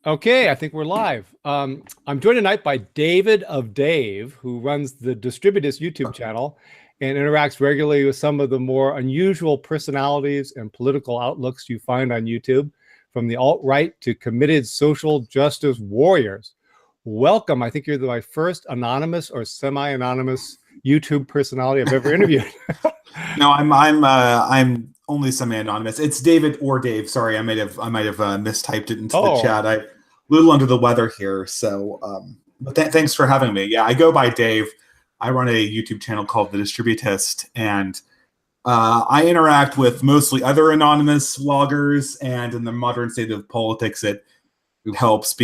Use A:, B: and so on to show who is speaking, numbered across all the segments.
A: Okay, I think we're live. I'm joined tonight by David of Dave, who runs the Distributist YouTube channel and interacts regularly with some of the more unusual personalities and political outlooks you find on YouTube, from the alt-right to committed social justice warriors. Welcome. I think you're my first anonymous or semi-anonymous YouTube personality I've ever interviewed.
B: No, I'm only semi-anonymous. It's David or Dave. Sorry, I might have mistyped it into the chat. I'm a little under the weather here, so but thanks for having me. Yeah, I go by Dave. I run a YouTube channel called The Distributist, and I interact with mostly other anonymous vloggers, and in the modern state of politics, it helps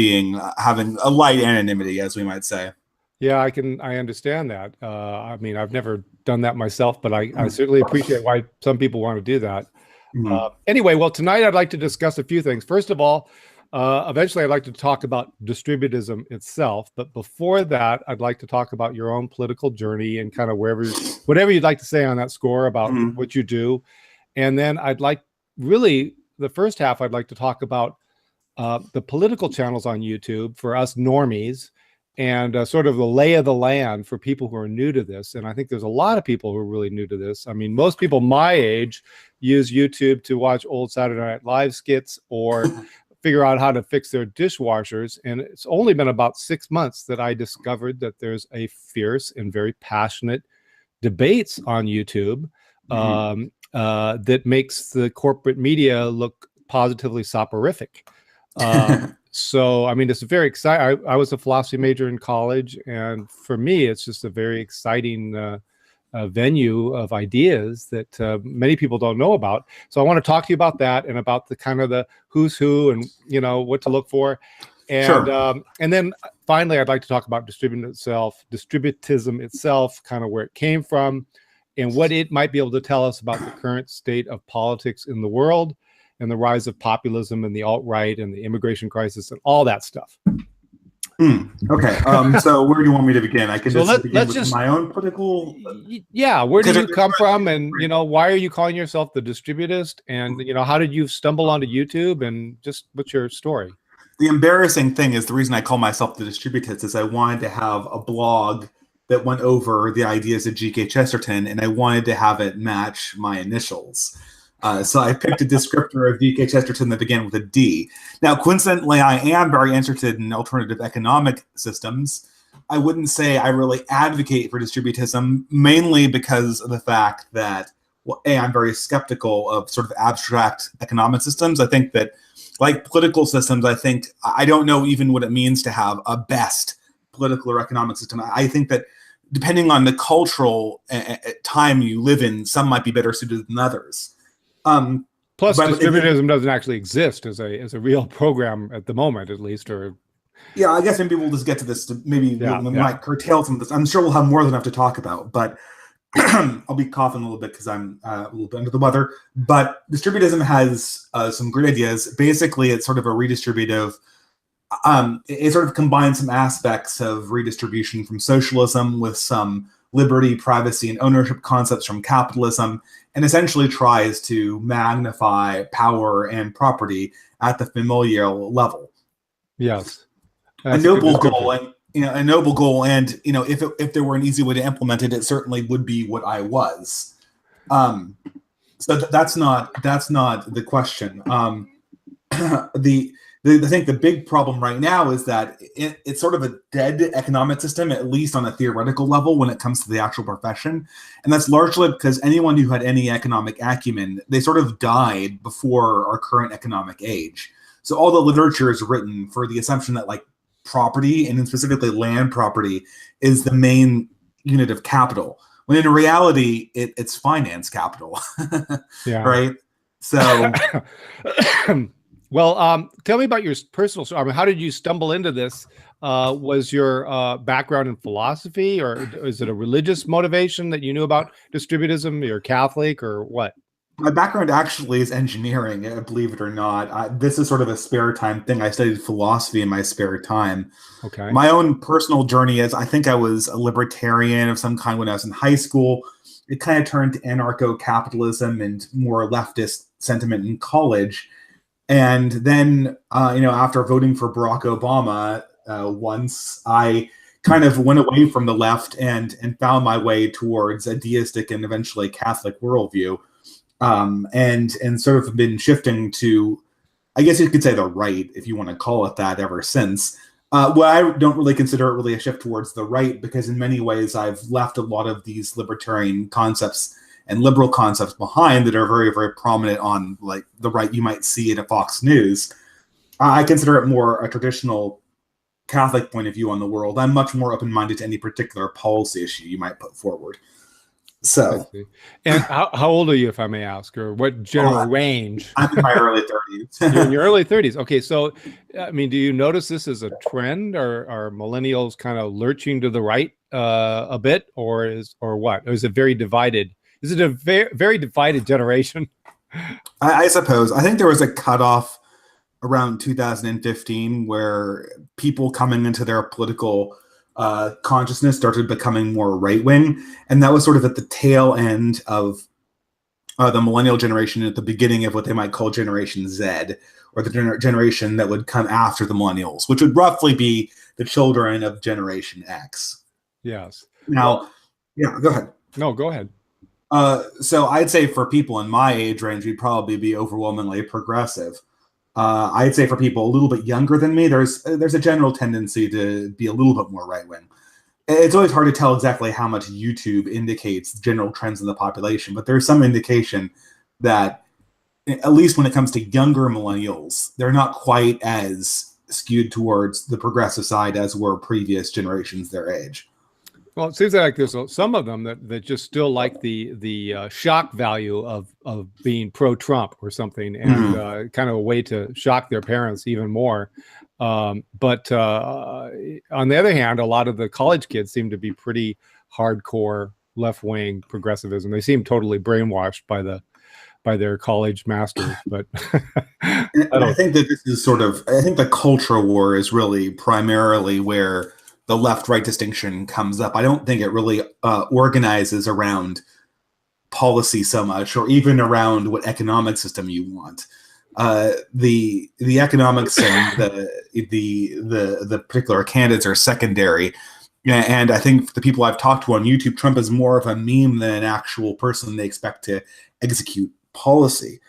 B: having a light anonymity, as we might say.
A: Yeah, I understand that. I mean, I've never done that myself, but I certainly appreciate why some people want to do that. Anyway, well, tonight I'd like to discuss a few things. First of all, eventually I'd like to talk about distributism itself. But before that, I'd like to talk about your own political journey and kind of whatever you'd like to say on that score about what you do. And then the first half, I'd like to talk about the political channels on YouTube for us normies, and sort of the lay of the land for people who are new to this. And I think there's a lot of people who are really new to this. I mean, most people my age use YouTube to watch old Saturday Night Live skits or figure out how to fix their dishwashers. And it's only been about 6 months that I discovered that there's a fierce and very passionate debates on YouTube that makes the corporate media look positively soporific. So, I mean, it's very exciting. I was a philosophy major in college, and for me, it's just a very exciting venue of ideas that many people don't know about. So I want to talk to you about that and about the kind of the who's who and, what to look for. And, and then finally, I'd like to talk about distributism itself, kind of where it came from and what it might be able to tell us about the current state of politics in the world, and the rise of populism and the alt-right and the immigration crisis and all that stuff.
B: Okay. So where do you want me to begin? I can begin with my own political.
A: Yeah. Where do you come from? And, why are you calling yourself the Distributist? And, how did you stumble onto YouTube, and just what's your story?
B: The embarrassing thing is, the reason I call myself the Distributist is I wanted to have a blog that went over the ideas of G.K. Chesterton, and I wanted to have it match my initials. So I picked a descriptor of D.K. Chesterton that began with a D. Now, coincidentally, I am very interested in alternative economic systems. I wouldn't say I really advocate for distributism, mainly because of the fact that, well, I'm very skeptical of sort of abstract economic systems. I think that, like political systems, I don't know even what it means to have a best political or economic system. I think that depending on the cultural time you live in, some might be better suited than others.
A: Plus, distributism doesn't actually exist as a real program at the moment, at least. Or
B: yeah, I guess maybe we'll just get to this. We might curtail some of this. I'm sure we'll have more than enough to talk about, but I'll be coughing a little bit because I'm a little bit under the weather. But distributism has some great ideas. Basically, it's sort of a redistributive. It sort of combines some aspects of redistribution from socialism with some liberty, privacy, and ownership concepts from capitalism, and essentially tries to magnify power and property at the familial level.
A: Yes,
B: a noble goal, and a noble goal, and if there were an easy way to implement it, it certainly would be what I was. So that's not the question. I think the big problem right now is that it's sort of a dead economic system, at least on a theoretical level, when it comes to the actual profession. And that's largely because anyone who had any economic acumen, they sort of died before our current economic age. So all the literature is written for the assumption that, like, property, and specifically land property, is the main unit of capital, when in reality, it's finance capital.
A: Yeah.
B: Right? So...
A: Well, tell me about your personal story. I mean, how did you stumble into this? Was your background in philosophy, or is it a religious motivation that you knew about distributism? You're Catholic, or what?
B: My background actually is engineering, believe it or not. This is sort of a spare time thing. I studied philosophy in my spare time.
A: Okay.
B: My own personal journey is, I think I was a libertarian of some kind when I was in high school. It kind of turned to anarcho-capitalism and more leftist sentiment in college. And then, after voting for Barack Obama once, I kind of went away from the left and found my way towards a deistic and eventually Catholic worldview, and sort of been shifting to, I guess you could say, the right, if you want to call it that, ever since. Well, I don't really consider it really a shift towards the right, because in many ways I've left a lot of these libertarian concepts and liberal concepts behind that are very, very prominent on like the right you might see in a Fox News. I consider it more a traditional Catholic point of view on the world. I'm much more open-minded to any particular policy issue you might put forward. So,
A: and how old are you, if I may ask, or what general range?
B: I'm in my early 30s.
A: You're in your early 30s. Okay, so I mean, do you notice this as a trend, or are millennials kind of lurching to the right a bit, or what? Or is it very divided? Is it a very divided generation?
B: I suppose. I think there was a cutoff around 2015 where people coming into their political consciousness started becoming more right-wing, and that was sort of at the tail end of the millennial generation, at the beginning of what they might call Generation Z, or the generation that would come after the millennials, which would roughly be the children of Generation X.
A: Yes.
B: Now, yeah, go ahead.
A: No, go ahead.
B: So I'd say for people in my age range, we'd probably be overwhelmingly progressive. I'd say for people a little bit younger than me, there's a general tendency to be a little bit more right-wing. It's always hard to tell exactly how much YouTube indicates general trends in the population, but there's some indication that, at least when it comes to younger millennials, they're not quite as skewed towards the progressive side as were previous generations their age.
A: Well, it seems like there's some of them that just still like the shock value of being pro-Trump or something, and kind of a way to shock their parents even more. But on the other hand, a lot of the college kids seem to be pretty hardcore left-wing progressivism. They seem totally brainwashed by their college masters. But
B: I think that this is I think the culture war is really primarily where the left-right distinction comes up. I don't think it really organizes around policy so much, or even around what economic system you want. The economics and the particular candidates are secondary. And I think the people I've talked to on YouTube, Trump is more of a meme than an actual person they expect to execute policy.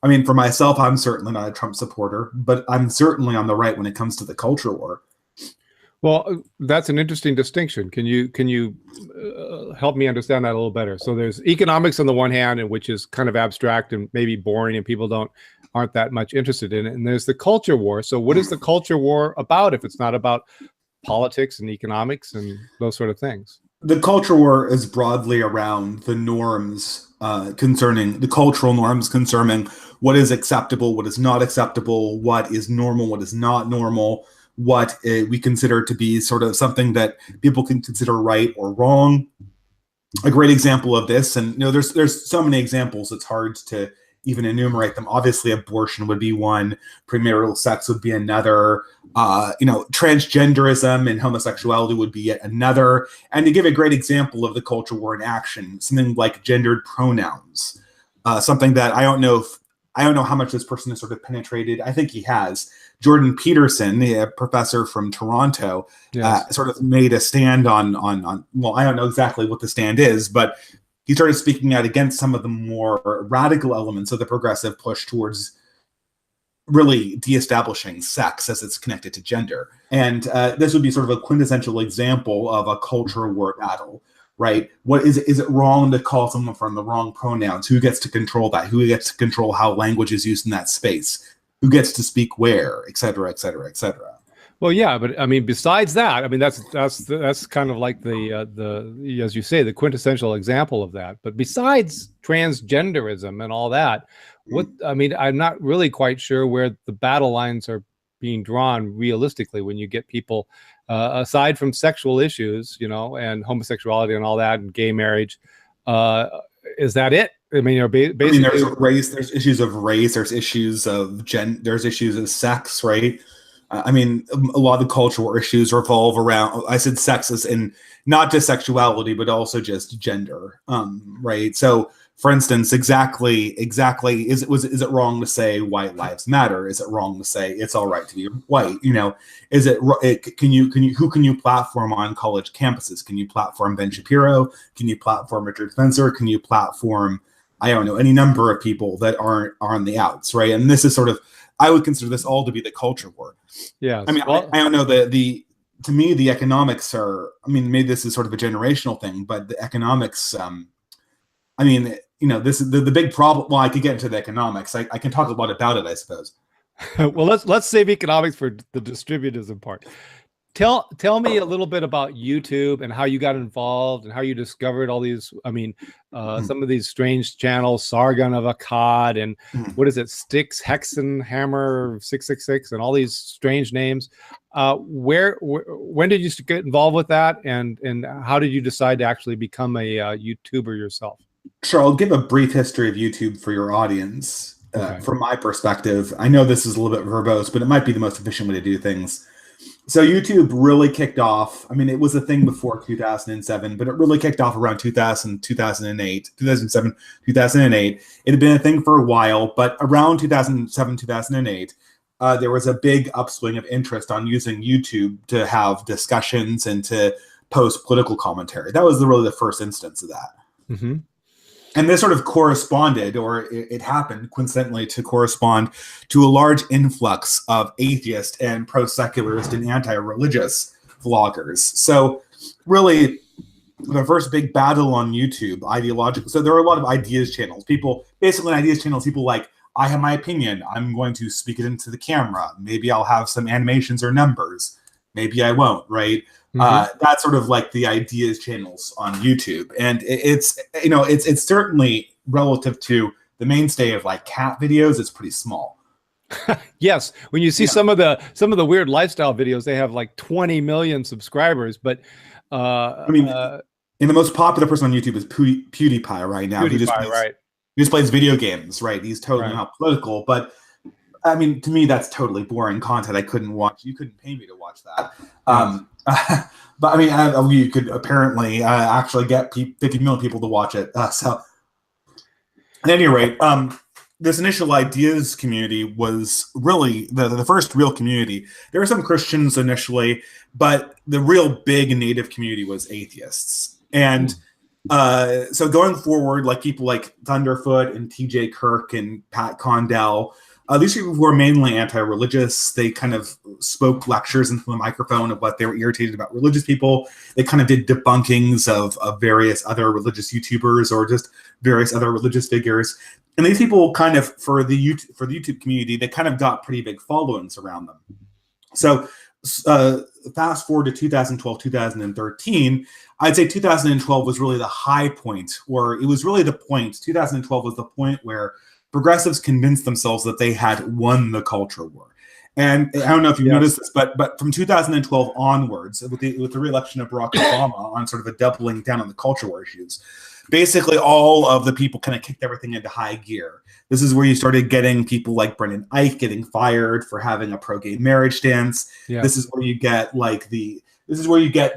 B: I mean, for myself, I'm certainly not a Trump supporter, but I'm certainly on the right when it comes to the culture war.
A: Well, that's an interesting distinction. Can you help me understand that a little better? So there's economics on the one hand, and which is kind of abstract and maybe boring, and people aren't that much interested in it. And there's the culture war. So what is the culture war about if it's not about politics and economics and those sort of things?
B: The culture war is broadly around the norms concerning the cultural norms concerning what is acceptable, what is not acceptable, what is normal, what is not normal, what we consider to be sort of something that people can consider right or wrong. A great example of this, and there's so many examples, it's hard to even enumerate them. Obviously, abortion would be one, premarital sex would be another, transgenderism and homosexuality would be yet another. And to give a great example of the culture war in action, something like gendered pronouns, something that I don't know how much this person has sort of penetrated. I think he has. Jordan Peterson, a professor from Toronto, yes, sort of made a stand on, well, I don't know exactly what the stand is, but he started speaking out against some of the more radical elements of the progressive push towards really de-establishing sex as it's connected to gender. And this would be sort of a quintessential example of a culture war battle, right? What is it wrong to call someone from the wrong pronouns? Who gets to control that? Who gets to control how language is used in that space? Who gets to speak where, et cetera, et cetera, et cetera.
A: Well, yeah, but I mean, besides that, I mean, that's kind of like the as you say, the quintessential example of that. But besides transgenderism and all that, I'm not really quite sure where the battle lines are being drawn realistically when you get people aside from sexual issues, and homosexuality and all that, and gay marriage. Is that it? I mean, basically,
B: there's race, there's issues of race, there's issues of there's issues of sex, right? I mean, a lot of the cultural issues revolve around, I said sex as in not just sexuality, but also just gender, right? So For instance, exactly. Is it wrong to say white lives matter? Is it wrong to say it's all right to be white? Is who can you platform on college campuses? Can you platform Ben Shapiro? Can you platform Richard Spencer? Can you platform, I don't know, any number of people that are on the outs, right? And this is sort of, I would consider this all to be the culture war.
A: Yes.
B: I mean, I don't know, to me, the economics are, I mean, maybe this is sort of a generational thing, but the economics, I mean, this is the big problem. Well, I could get into the economics. I can talk a lot about it, I suppose.
A: Well, let's save economics for the distributism part. Tell me a little bit about YouTube and how you got involved and how you discovered all these. I mean, some of these strange channels, Sargon of Akkad, and what is it, Styx, Hexen, Hammer 666, and all these strange names. When did you get involved with that, and how did you decide to actually become a YouTuber yourself?
B: Sure, I'll give a brief history of YouTube for your audience.
A: Okay.
B: From my perspective, I know this is a little bit verbose, but it might be the most efficient way to do things. So YouTube really kicked off. I mean, it was a thing before 2007, but it really kicked off around 2007, 2008. It had been a thing for a while, but around 2007, 2008, there was a big upswing of interest on using YouTube to have discussions and to post political commentary. That was really the first instance of that.
A: Mm-hmm.
B: And this sort of corresponded, or it happened coincidentally to correspond to a large influx of atheist and pro-secularist and anti-religious vloggers. So really, the first big battle on YouTube, ideological. So there are a lot of ideas channels. People, basically ideas channels, people like, I have my opinion. I'm going to speak it into the camera. Maybe I'll have some animations or numbers. Maybe I won't, right? Mm-hmm. That's sort of like the ideas channels on YouTube, and it's certainly relative to the mainstay of like cat videos, it's pretty small.
A: Yes, when you see some of the weird lifestyle videos, they have like 20 million subscribers, but
B: I mean, and the most popular person on YouTube is PewDiePie right now. He just plays video games, right? He's totally not political, but I mean, to me, that's totally boring content. I couldn't watch. You couldn't pay me to watch that. But I mean, you could apparently actually get 50 million people to watch it. So, at any rate, this initial ideas community was really the first real community. There were some Christians initially, but the real big native community was atheists. And so going forward, like people like Thunderfoot and TJ Kirk and Pat Condell, these people who were mainly anti-religious, they kind of spoke lectures into the microphone of what they were irritated about religious people. They kind of did debunkings of various other religious YouTubers or just various other religious figures. And these people kind of, for the YouTube community, they kind of got pretty big followings around them. So fast forward to 2012, 2013, I'd say 2012 was really the high point, or it was really the point. 2012 was the point where progressives convinced themselves that they had won the culture war. And I don't know if you've noticed this, but from 2012 onwards, with the re-election of Barack Obama on sort of a doubling down on the culture war issues, basically all of the people kind of kicked everything into high gear. This is where you started getting people like Brendan Eich getting fired for having a pro-gay marriage stance. Yeah. This is where you get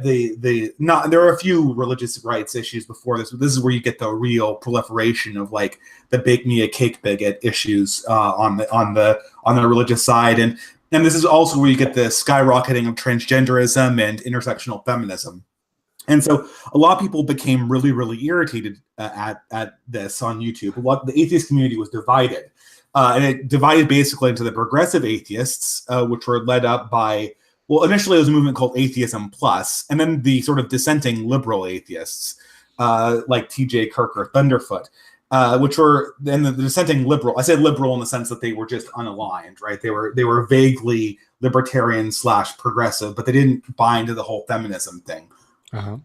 B: there are a few religious rights issues before this, but this is where you get the real proliferation of like the bake me a cake bigot issues on the religious side, and this is also where you get the skyrocketing of transgenderism and intersectional feminism. And so a lot of people became really, really irritated at this on YouTube. The atheist community was divided, and it divided basically into the progressive atheists, which were led up by, well, initially it was a movement called Atheism Plus, and then the sort of dissenting liberal atheists, like TJ Kirk or Thunderfoot, which were then the dissenting liberal. I say liberal in the sense that they were just unaligned, right? They were vaguely libertarian / progressive, but they didn't buy into the whole feminism thing.
A: Uh-huh.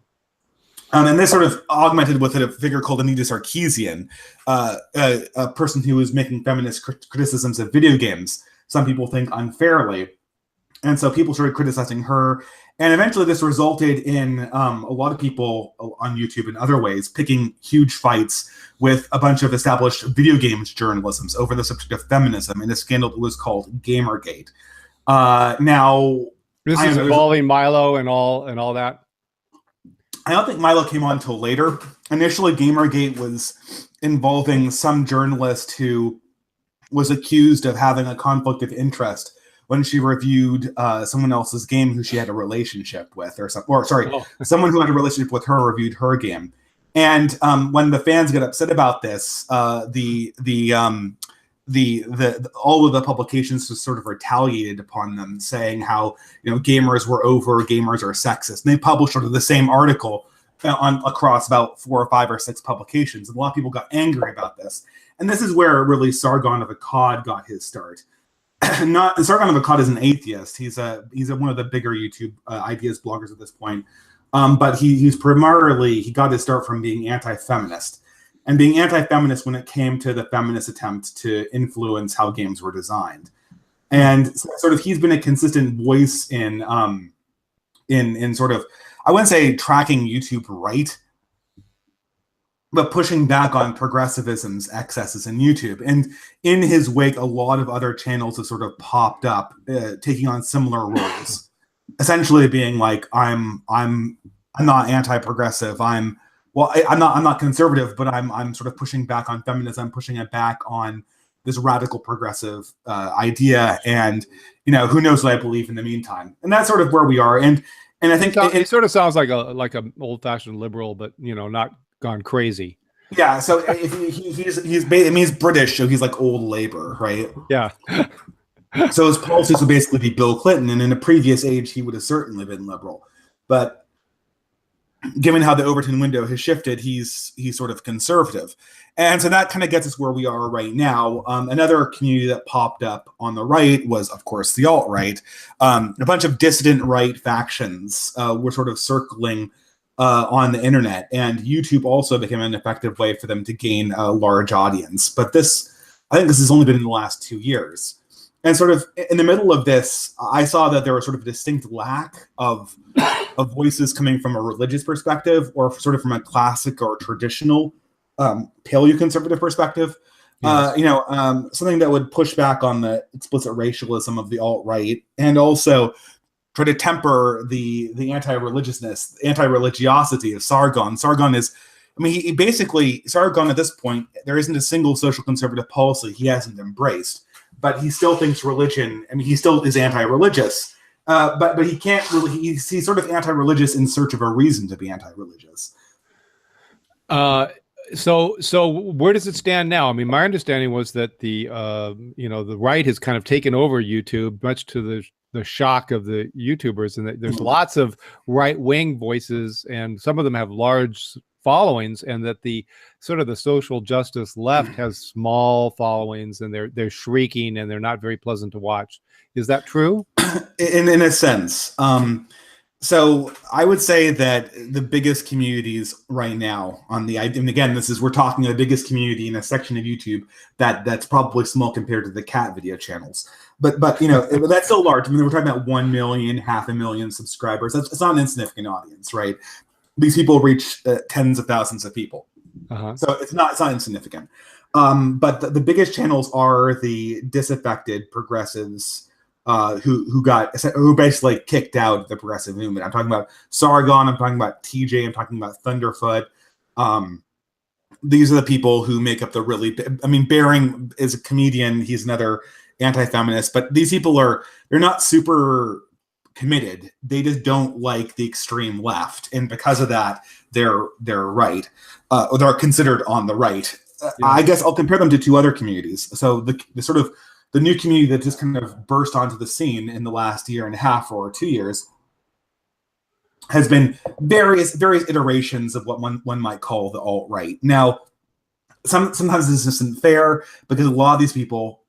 B: And this sort of augmented with a figure called Anita Sarkeesian, a person who was making feminist criticisms of video games, some people think unfairly. And so people started criticizing her. And eventually this resulted in a lot of people on YouTube and other ways picking huge fights with a bunch of established video games journalisms over the subject of feminism in a scandal that was called Gamergate. Now,
A: this is involving Milo and all that.
B: I don't think Milo came on until later. Initially, Gamergate was involving some journalist who was accused of having a conflict of interest when she reviewed someone else's game who she had a relationship with, someone who had a relationship with her reviewed her game. And when the fans get upset about this, all of the publications just sort of retaliated upon them, saying how, you know, gamers were over, gamers are sexist. And they published sort of the same article across about 4 or 5 or 6 publications. And a lot of people got angry about this. And this is where really Sargon of Akkad got his start. Sargon of Akkad is an atheist. He's one of the bigger YouTube ideas bloggers at this point. But he got his start from being anti-feminist, and being anti-feminist when it came to the feminist attempt to influence how games were designed. And sort of he's been a consistent voice in sort of, I wouldn't say tracking YouTube right, but pushing back on progressivism's excesses in YouTube. And in his wake, a lot of other channels have sort of popped up, taking on similar roles, essentially being like, I'm not anti-progressive. I'm not conservative, but I'm sort of pushing back on feminism. I'm pushing it back on this radical progressive idea, and, you know, who knows what I believe in the meantime. And that's sort of where we are. And I think
A: it sort of sounds like a old-fashioned liberal, but, you know, not gone crazy.
B: Yeah, so he's British, so he's like old Labour, right?
A: Yeah.
B: So his policies would basically be Bill Clinton, and in a previous age, he would have certainly been liberal. But given how the Overton window has shifted, he's sort of conservative. And so that kind of gets us where we are right now. Another community that popped up on the right was, of course, the alt-right. A bunch of dissident right factions were sort of circling on the internet, and YouTube also became an effective way for them to gain a large audience. But I think this has only been in the last 2 years. And sort of in the middle of this, I saw that there was sort of a distinct lack of voices coming from a religious perspective, or sort of from a classic or traditional paleo-conservative perspective. Yes. Something that would push back on the explicit racialism of the alt-right, and also try to temper the anti-religiousness, anti-religiosity of Sargon. Sargon is, I mean, he basically, Sargon at this point, there isn't a single social conservative policy he hasn't embraced, but he still thinks religion, I mean, he still is anti-religious, but he can't really, he's sort of anti-religious in search of a reason to be anti-religious.
A: So where does it stand now? I mean, my understanding was that the right has kind of taken over YouTube, much to the shock of the YouTubers, and that there's lots of right-wing voices, and some of them have large followings, and that the sort of the social justice left has small followings, and they're shrieking, and they're not very pleasant to watch. Is that true?
B: In a sense. So I would say that the biggest communities right now and again, we're talking the biggest community in a section of YouTube that's probably small compared to the cat video channels. But you know, that's still large. I mean, we're talking about 1 million, 500,000 subscribers. It's not an insignificant audience, right? These people reach tens of thousands of people. So it's not insignificant. But the biggest channels are the disaffected progressives, who basically kicked out the progressive movement. I'm talking about Sargon, I'm talking about TJ, I'm talking about Thunderfoot. These are the people who make up the really, I mean, Bering is a comedian, he's another anti-feminist, but these people they're not super committed. They just don't like the extreme left. And because of that, they're right, or they're considered on the right. I guess I'll compare them to 2 other communities. So the sort of the new community that just kind of burst onto the scene in the last year and a half or 2 years has been various iterations of what one might call the alt-right. Now, sometimes this isn't fair, because a lot of these people,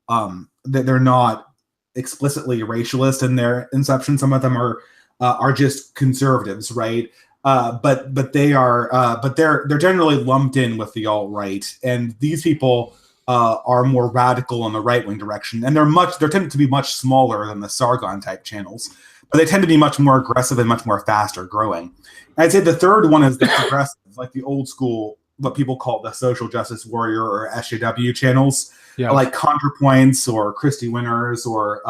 B: they're not explicitly racialist in their inception. Some of them are just conservatives, right? But they're generally lumped in with the alt-right, and these people are more radical in the right-wing direction, and they're tended to be much smaller than the Sargon type channels, but they tend to be much more aggressive and much more faster growing. And I'd say the third one is the progressive, like the old school, what people call the social justice warrior or SJW channels, like ContraPoints or Christy Winners or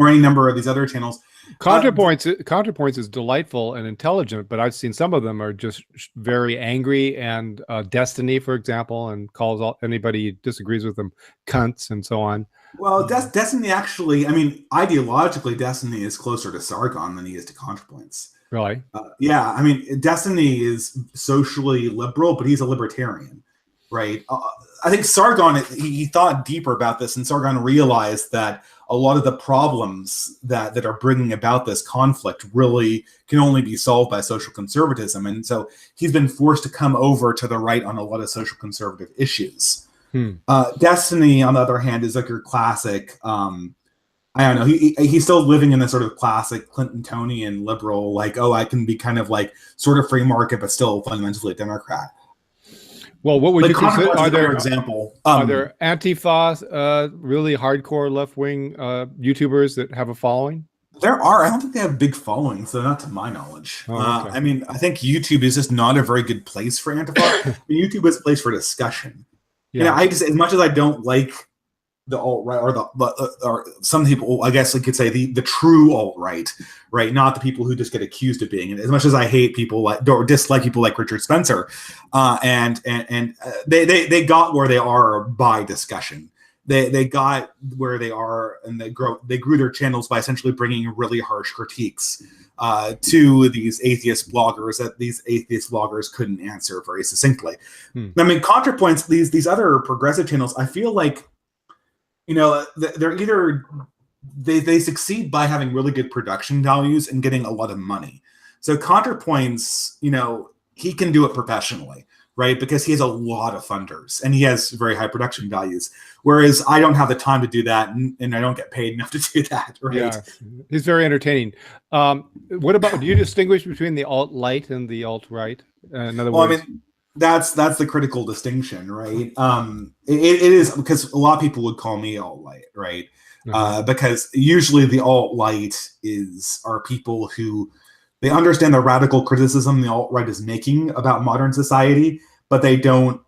B: any number of these other channels.
A: Counterpoints is delightful and intelligent, but I've seen some of them are just very angry, and Destiny, for example, and calls anybody who disagrees with them cunts and so on.
B: Well, Destiny actually, I mean, ideologically, Destiny is closer to Sargon than he is to ContraPoints.
A: Really?
B: Yeah, I mean, Destiny is socially liberal, but he's a libertarian, right? I think Sargon, he thought deeper about this, and Sargon realized that a lot of the problems that are bringing about this conflict really can only be solved by social conservatism. And so he's been forced to come over to the right on a lot of social conservative issues. Destiny, on the other hand, is like your classic, I don't know, he's still living in the sort of classic Clintonian liberal, like, oh, I can be kind of like sort of free market, but still fundamentally a Democrat.
A: Well, what would you consider? Are there Antifa, really hardcore left-wing YouTubers that have a following?
B: There are. I don't think they have big followings, though, not to my knowledge. Okay. I mean, I think YouTube is just not a very good place for Antifa. I mean, YouTube is a place for discussion. Yeah. You know, I just, as much as I don't like the alt-right, or some people, I guess I could say the true alt-right, right? Not the people who just get accused of being it. As much as I hate people like, or dislike people like Richard Spencer, and they got where they are by discussion. They got where they are, and they grew their channels by essentially bringing really harsh critiques to these atheist bloggers that these atheist bloggers couldn't answer very succinctly. I mean, ContraPoints, these other progressive channels, I feel like, you know, they're either they succeed by having really good production values and getting a lot of money. So ContraPoints, you know, he can do it professionally, right? Because he has a lot of funders and he has very high production values. Whereas I don't have the time to do that, and I don't get paid enough to do that, right?
A: Yeah, he's very entertaining. What about, do you distinguish between the alt-light and the alt-right? In other words,
B: I mean, that's the critical distinction, right? It is, because a lot of people would call me alt-light, right? Because usually the alt-light are people who, they understand the radical criticism the alt-right is making about modern society, but they're not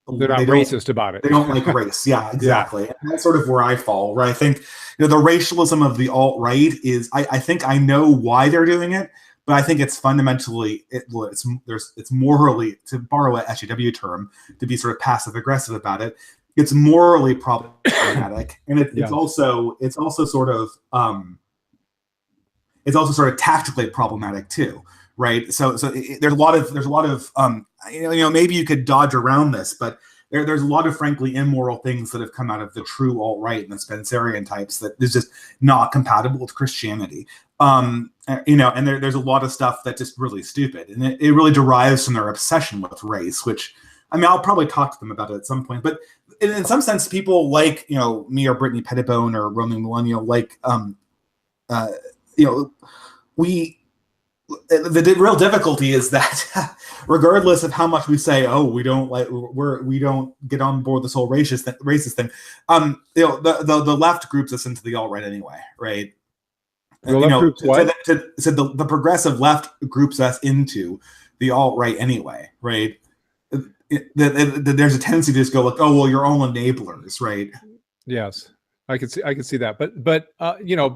A: racist about it.
B: They don't like race. Yeah, exactly. Yeah. And that's sort of where I fall, right? I think, you know, the racialism of the alt-right is, I think I know why they're doing it, but I think it's fundamentally, it's morally, to borrow an SJW term, to be sort of passive aggressive about it, it's morally problematic, and it's also sort of tactically problematic too, right? So there's a lot of you know, maybe you could dodge around this, but there's a lot of frankly immoral things that have come out of the true alt-right and the Spencerian types that is just not compatible with Christianity. You know, and there's a lot of stuff that's just really stupid, and it really derives from their obsession with race, which, I mean, I'll probably talk to them about it at some point, but in some sense, people like, you know, me or Brittany Pettibone or Roaming Millennial, like, you know, the real difficulty is that regardless of how much we say, oh, we don't get on board this whole racist thing, you know, the left groups us into the alt-right anyway, right? The progressive left groups us into the alt-right anyway, right? There's a tendency to just go like, oh, well, you're all enablers, right?
A: Yes, I could see that, but you know,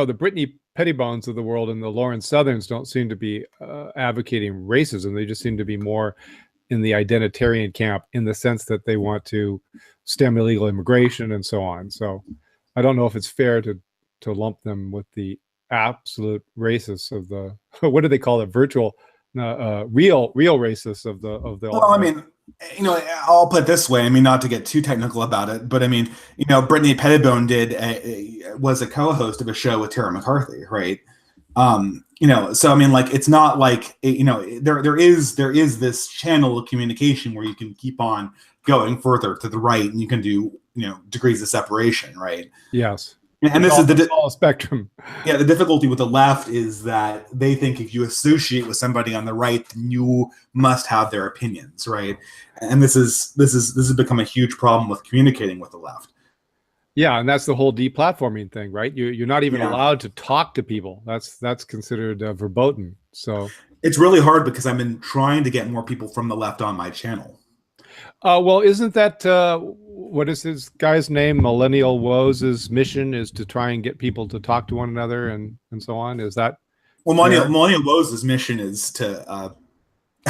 A: the Brittany Pettibones of the world and the Lawrence Southerns don't seem to be advocating racism. They just seem to be more in the identitarian camp, in the sense that they want to stem illegal immigration and so on. So I don't know if it's fair to lump them with the absolute racists of the what do they call it, virtual real racists of the
B: well, I mean, you know, I'll put it this way, I mean, not to get too technical about it, but I mean, you know, Brittany Pettibone was a co-host of a show with Tara McCarthy, right? You know, so I mean, like, it's not like, you know, there is this channel of communication where you can keep on going further to the right, and you can do, you know, degrees of separation, right?
A: Yes.
B: And this is the
A: whole spectrum.
B: Yeah, the difficulty with the left is that they think if you associate with somebody on the right, then you must have their opinions, right? And this has become a huge problem with communicating with the left.
A: Yeah, and that's the whole deplatforming thing, right? You're not even allowed to talk to people. That's considered verboten. So
B: it's really hard because I've been trying to get more people from the left on my channel.
A: Well, isn't that what is this guy's name? Millennial Woes' mission is to try and get people to talk to one another and so on. Is that
B: Well, Millennial Woes' mission is to,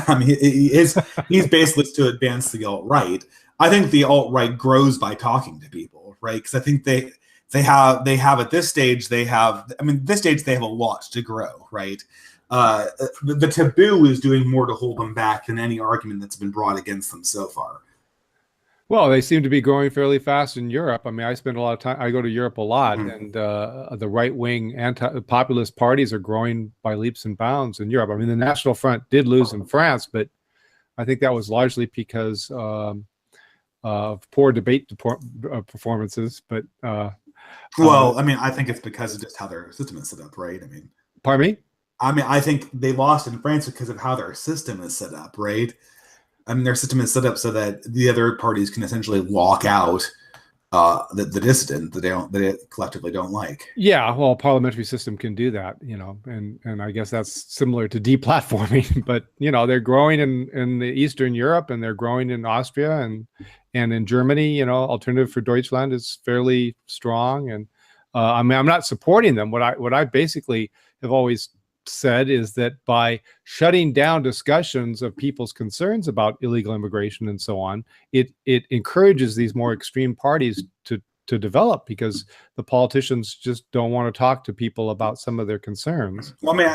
B: I mean, he's basically to advance the alt-right. I think the alt-right grows by talking to people, right? Because I think they have at this stage they have a lot to grow, right? The taboo is doing more to hold them back than any argument that's been brought against them so far.
A: Well, they seem to be growing fairly fast in Europe. I mean, I spend a lot of time. I go to Europe a lot, and the right-wing anti-populist parties are growing by leaps and bounds in Europe. I mean, the National Front did lose in France, but I think that was largely because of poor debate performances. But
B: well, I mean, I think it's because of just how their system is set up, right? I mean,
A: pardon me?
B: I mean, I think they lost in France because of how their system is set up, right? I mean, their system is set up so that the other parties can essentially lock out the dissident that they collectively don't like.
A: Yeah, well, parliamentary system can do that, you know, and I guess that's similar to deplatforming. But you know, they're growing in the Eastern Europe, and they're growing in Austria and in Germany. You know, Alternative for Deutschland is fairly strong, and I mean, I'm not supporting them. What I basically have always said is that by shutting down discussions of people's concerns about illegal immigration and so on, it encourages these more extreme parties to develop, because the politicians just don't want to talk to people about some of their concerns.
B: Well, I mean,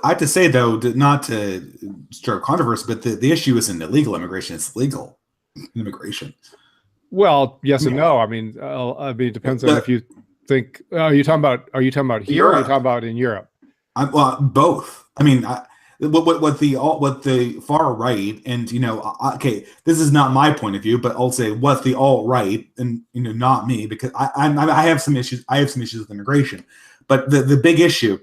B: I have to say, though, not to stir controversy, but the issue isn't illegal immigration; it's legal immigration.
A: Well, yes and no. I mean, it depends on if you think. Are you talking about here, or are you talking about in Europe?
B: Well, both. I mean, what the far right, and you know, okay, this is not my point of view, but I'll say what the alt right, and you know, not me, because I have some issues. I have some issues with immigration, but the big issue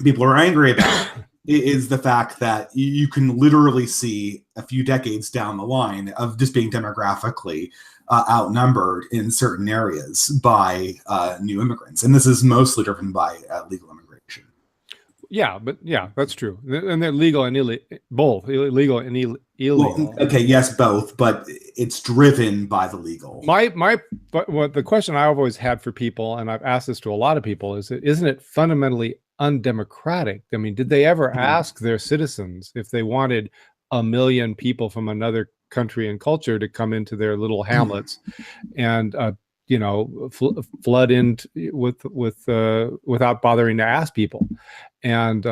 B: people are angry about is the fact that you can literally see a few decades down the line of just being demographically outnumbered in certain areas by new immigrants, and this is mostly driven by legal immigration.
A: Yeah, but yeah, that's true. And they're legal and illegal, both illegal and illegal.
B: Well, okay, yes, both, but it's driven by the legal.
A: But what the question I've always had for people, and I've asked this to a lot of people, is isn't it fundamentally undemocratic? I mean, did they ever ask their citizens if they wanted 1 million people from another country and culture to come into their little hamlets and you know, flood in without bothering to ask people? And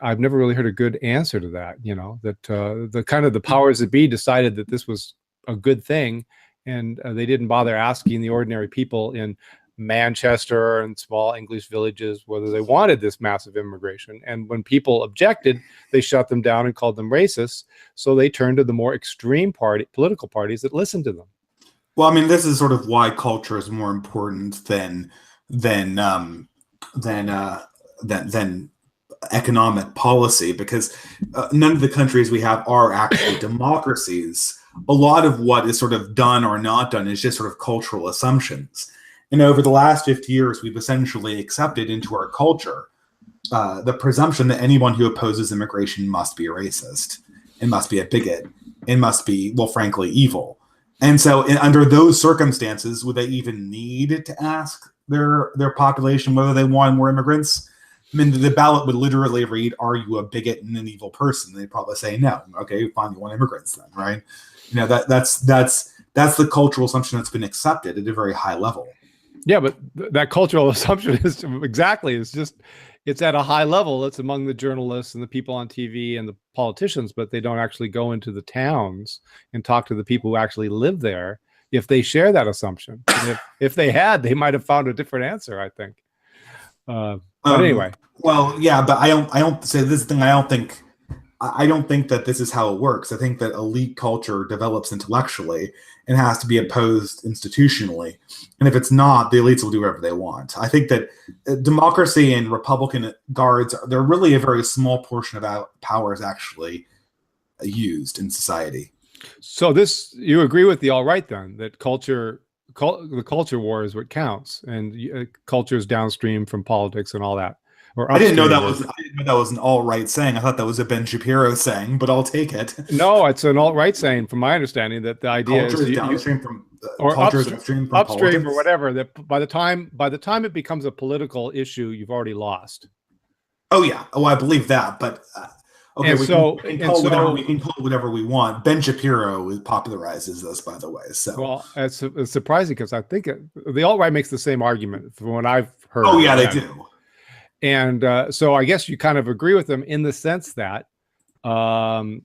A: I've never really heard a good answer to that. You know, that the powers that be decided that this was a good thing, and they didn't bother asking the ordinary people in Manchester and small English villages whether they wanted this massive immigration. And when people objected, they shut them down and called them racists. So they turned to the more extreme political parties that listened to them.
B: Well, I mean, this is sort of why culture is more important than economic policy, because none of the countries we have are actually democracies. A lot of what is sort of done or not done is just sort of cultural assumptions. And over the last 50 years, we've essentially accepted into our culture the presumption that anyone who opposes immigration must be a racist, and must be a bigot, and must be, well, frankly, evil. And so under those circumstances, would they even need to ask their population whether they want more immigrants? I mean, the ballot would literally read, "Are you a bigot and an evil person?" They'd probably say no. Okay, fine, you want immigrants then, right? You know, that's the cultural assumption that's been accepted at a very high level.
A: Yeah, but that cultural assumption is it's at a high level. It's among the journalists and the people on TV and the politicians, but they don't actually go into the towns and talk to the people who actually live there if they share that assumption. And if they had, they might have found a different answer, I think. But anyway.
B: Well, yeah, but I don't say this thing. I don't think that this is how it works. I think that elite culture develops intellectually and has to be opposed institutionally. And if it's not, the elites will do whatever they want. I think that democracy and Republican guards, they're really a very small portion of power is actually used in society.
A: So you agree with the alt-right then, that the culture war is what counts, and culture is downstream from politics and all that. or
B: I didn't know
A: upstream.
B: that was an alt-right saying. I thought that was a Ben Shapiro saying, but I'll take it.
A: No, it's an alt-right saying, from my understanding, that the idea
B: Culture
A: is
B: is downstream from
A: or
B: culture is upstream from
A: upstream or
B: politics.
A: whatever, that by the time it becomes a political issue, you've already lost.
B: Oh yeah, I believe that. But okay, we can call it whatever we want. Ben Shapiro popularizes this, by the way. So
A: well, it's surprising because I think the alt-right makes the same argument from what I've heard.
B: Oh yeah, they do.
A: And so I guess you kind of agree with them in the sense that, you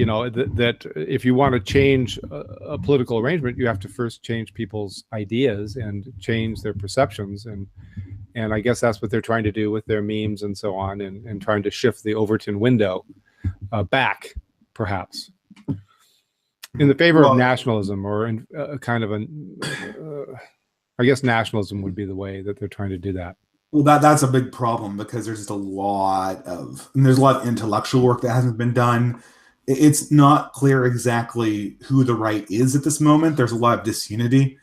A: know, that if you want to change a political arrangement, you have to first change people's ideas and change their perceptions. And I guess that's what they're trying to do with their memes and so on, and trying to shift the Overton window back, perhaps, in the favor of nationalism, or in kind of I guess nationalism would be the way that they're trying to do that.
B: Well, that's a big problem, because there's just a lot of intellectual work that hasn't been done. It's not clear exactly who the right is at this moment. There's a lot of disunity.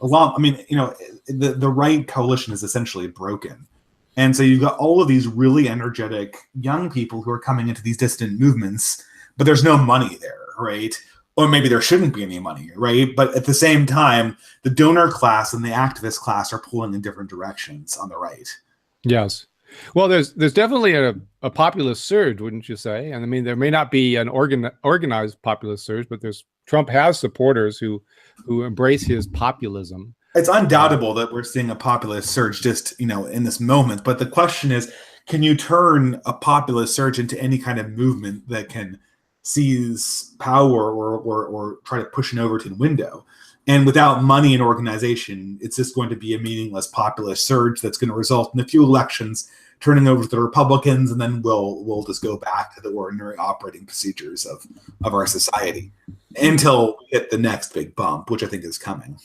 B: I mean, you know, the right coalition is essentially broken. And so you've got all of these really energetic young people who are coming into these dissident movements, but there's no money there, right? Or maybe there shouldn't be any money, right? But at the same time, the donor class and the activist class are pulling in different directions on the right.
A: Yes. Well, there's definitely a populist surge, wouldn't you say? And I mean, there may not be an organized populist surge, but Trump has supporters who embrace his populism.
B: It's undoubtable that we're seeing a populist surge just, you know, in this moment. But the question is, can you turn a populist surge into any kind of movement that can seize power or try to push an Overton window? And without money and organization, it's just going to be a meaningless populist surge that's going to result in a few elections turning over to the Republicans, and then we'll just go back to the ordinary operating procedures of our society until we hit the next big bump, which I think is coming.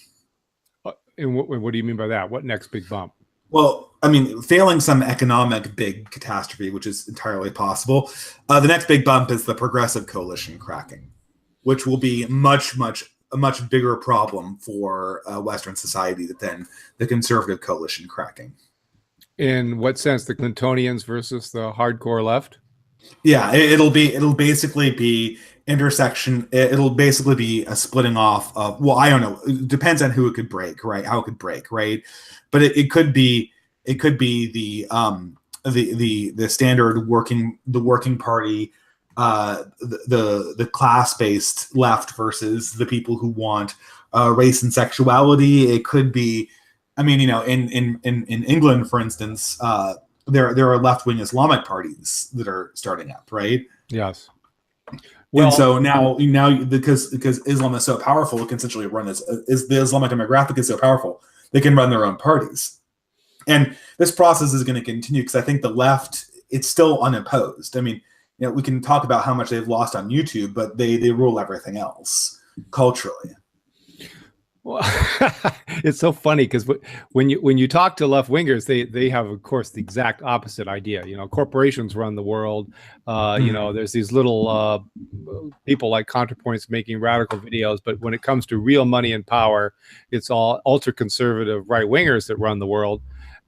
A: And what do you mean by that? What next big bump?
B: Well, I mean, failing some economic big catastrophe, which is entirely possible, the next big bump is the progressive coalition cracking, which will be a much bigger problem for Western society than the conservative coalition cracking. In
A: what sense? The Clintonians versus the hardcore left?
B: Yeah, it'll basically be intersection. It'll basically be a splitting off of, well, I don't know. It depends on who it could break, right? How it could break, right? But it could be the standard working party, the class-based left versus the people who want race and sexuality. It could be, I mean, you know, in England, for instance, there are left-wing Islamic parties that are starting up, right?
A: Yes.
B: Well, and so now because Islam is so powerful, it can essentially run the Islamic demographic is so powerful, they can run their own parties. And this process is going to continue because I think the left, it's still unopposed. I mean, you know, we can talk about how much they've lost on YouTube, but they rule everything else culturally.
A: Well, it's so funny because when you talk to left wingers, they have, of course, the exact opposite idea. You know, corporations run the world. You know, there's these little people like ContraPoints making radical videos, but when it comes to real money and power, it's all ultra conservative right wingers that run the world.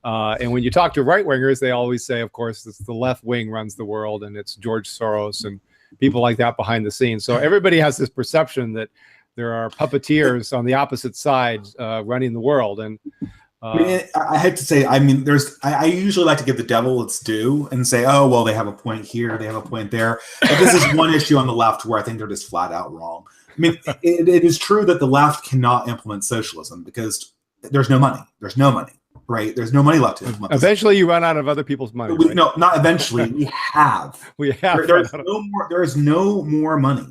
A: And when you talk to right wingers, they always say, of course, it's the left wing runs the world, and it's George Soros and people like that behind the scenes. So everybody has this perception that there are puppeteers on the opposite side running the world. And
B: I mean, I had to say, I mean, I usually like to give the devil its due and say, oh, well, they have a point here, they have a point there. But this is one issue on the left where I think they're just flat out wrong. I mean, it is true that the left cannot implement socialism because there's no money. There's no money, right? There's no money left to implement.
A: Eventually, you run out of other people's money. Right?
B: No, not eventually. We have.
A: We have.
B: There is no more money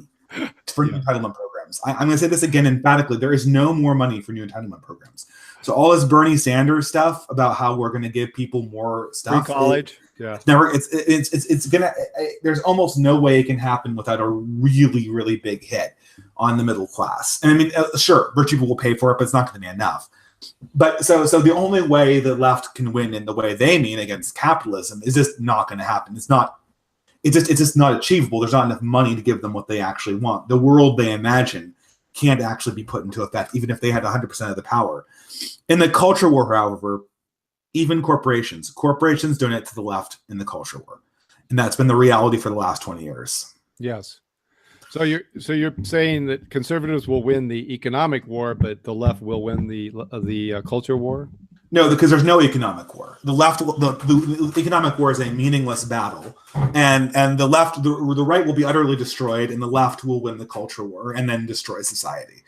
B: for new entitlement programs. I'm going to say this again emphatically. There is no more money for new entitlement programs. So all this Bernie Sanders stuff about how we're going to give people more stuff,
A: free college,
B: it's gonna. There's almost no way it can happen without a really, really big hit on the middle class. And I mean, sure, rich people will pay for it, but it's not going to be enough. But so the only way the left can win in the way they mean against capitalism is just not going to happen. It's just not achievable. There's not enough money to give them what they actually want. The world they imagine can't actually be put into effect, even if they had 100% of the power. In the culture war, however, even corporations. Corporations donate to the left in the culture war. And that's been the reality for the last 20 years.
A: Yes. So you're saying that conservatives will win the economic war, but the left will win the culture war?
B: No, because there's no economic war. The left, the economic war is a meaningless battle, and the left, the right will be utterly destroyed, and the left will win the culture war and then destroy society.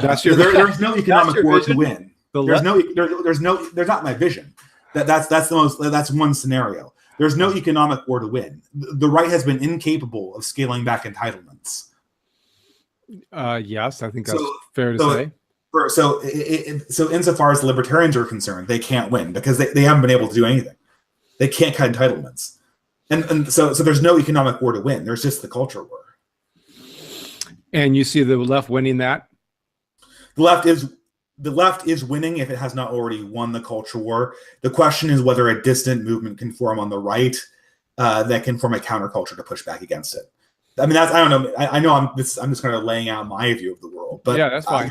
A: That's your.
B: There's no economic war to win. There's not my vision. That's one scenario. There's no economic war to win. The right has been incapable of scaling back entitlements.
A: Yes, I think that's fair to say.
B: So insofar as the libertarians are concerned, they can't win because they haven't been able to do anything. They can't cut entitlements. And so there's no economic war to win. There's just the culture war.
A: And you see the left winning that?
B: The left is winning if it has not already won the culture war. The question is whether a distant movement can form on the right that can form a counterculture to push back against it. I mean, I don't know. I know I'm just kind of laying out my view of the world, but
A: yeah, that's fine.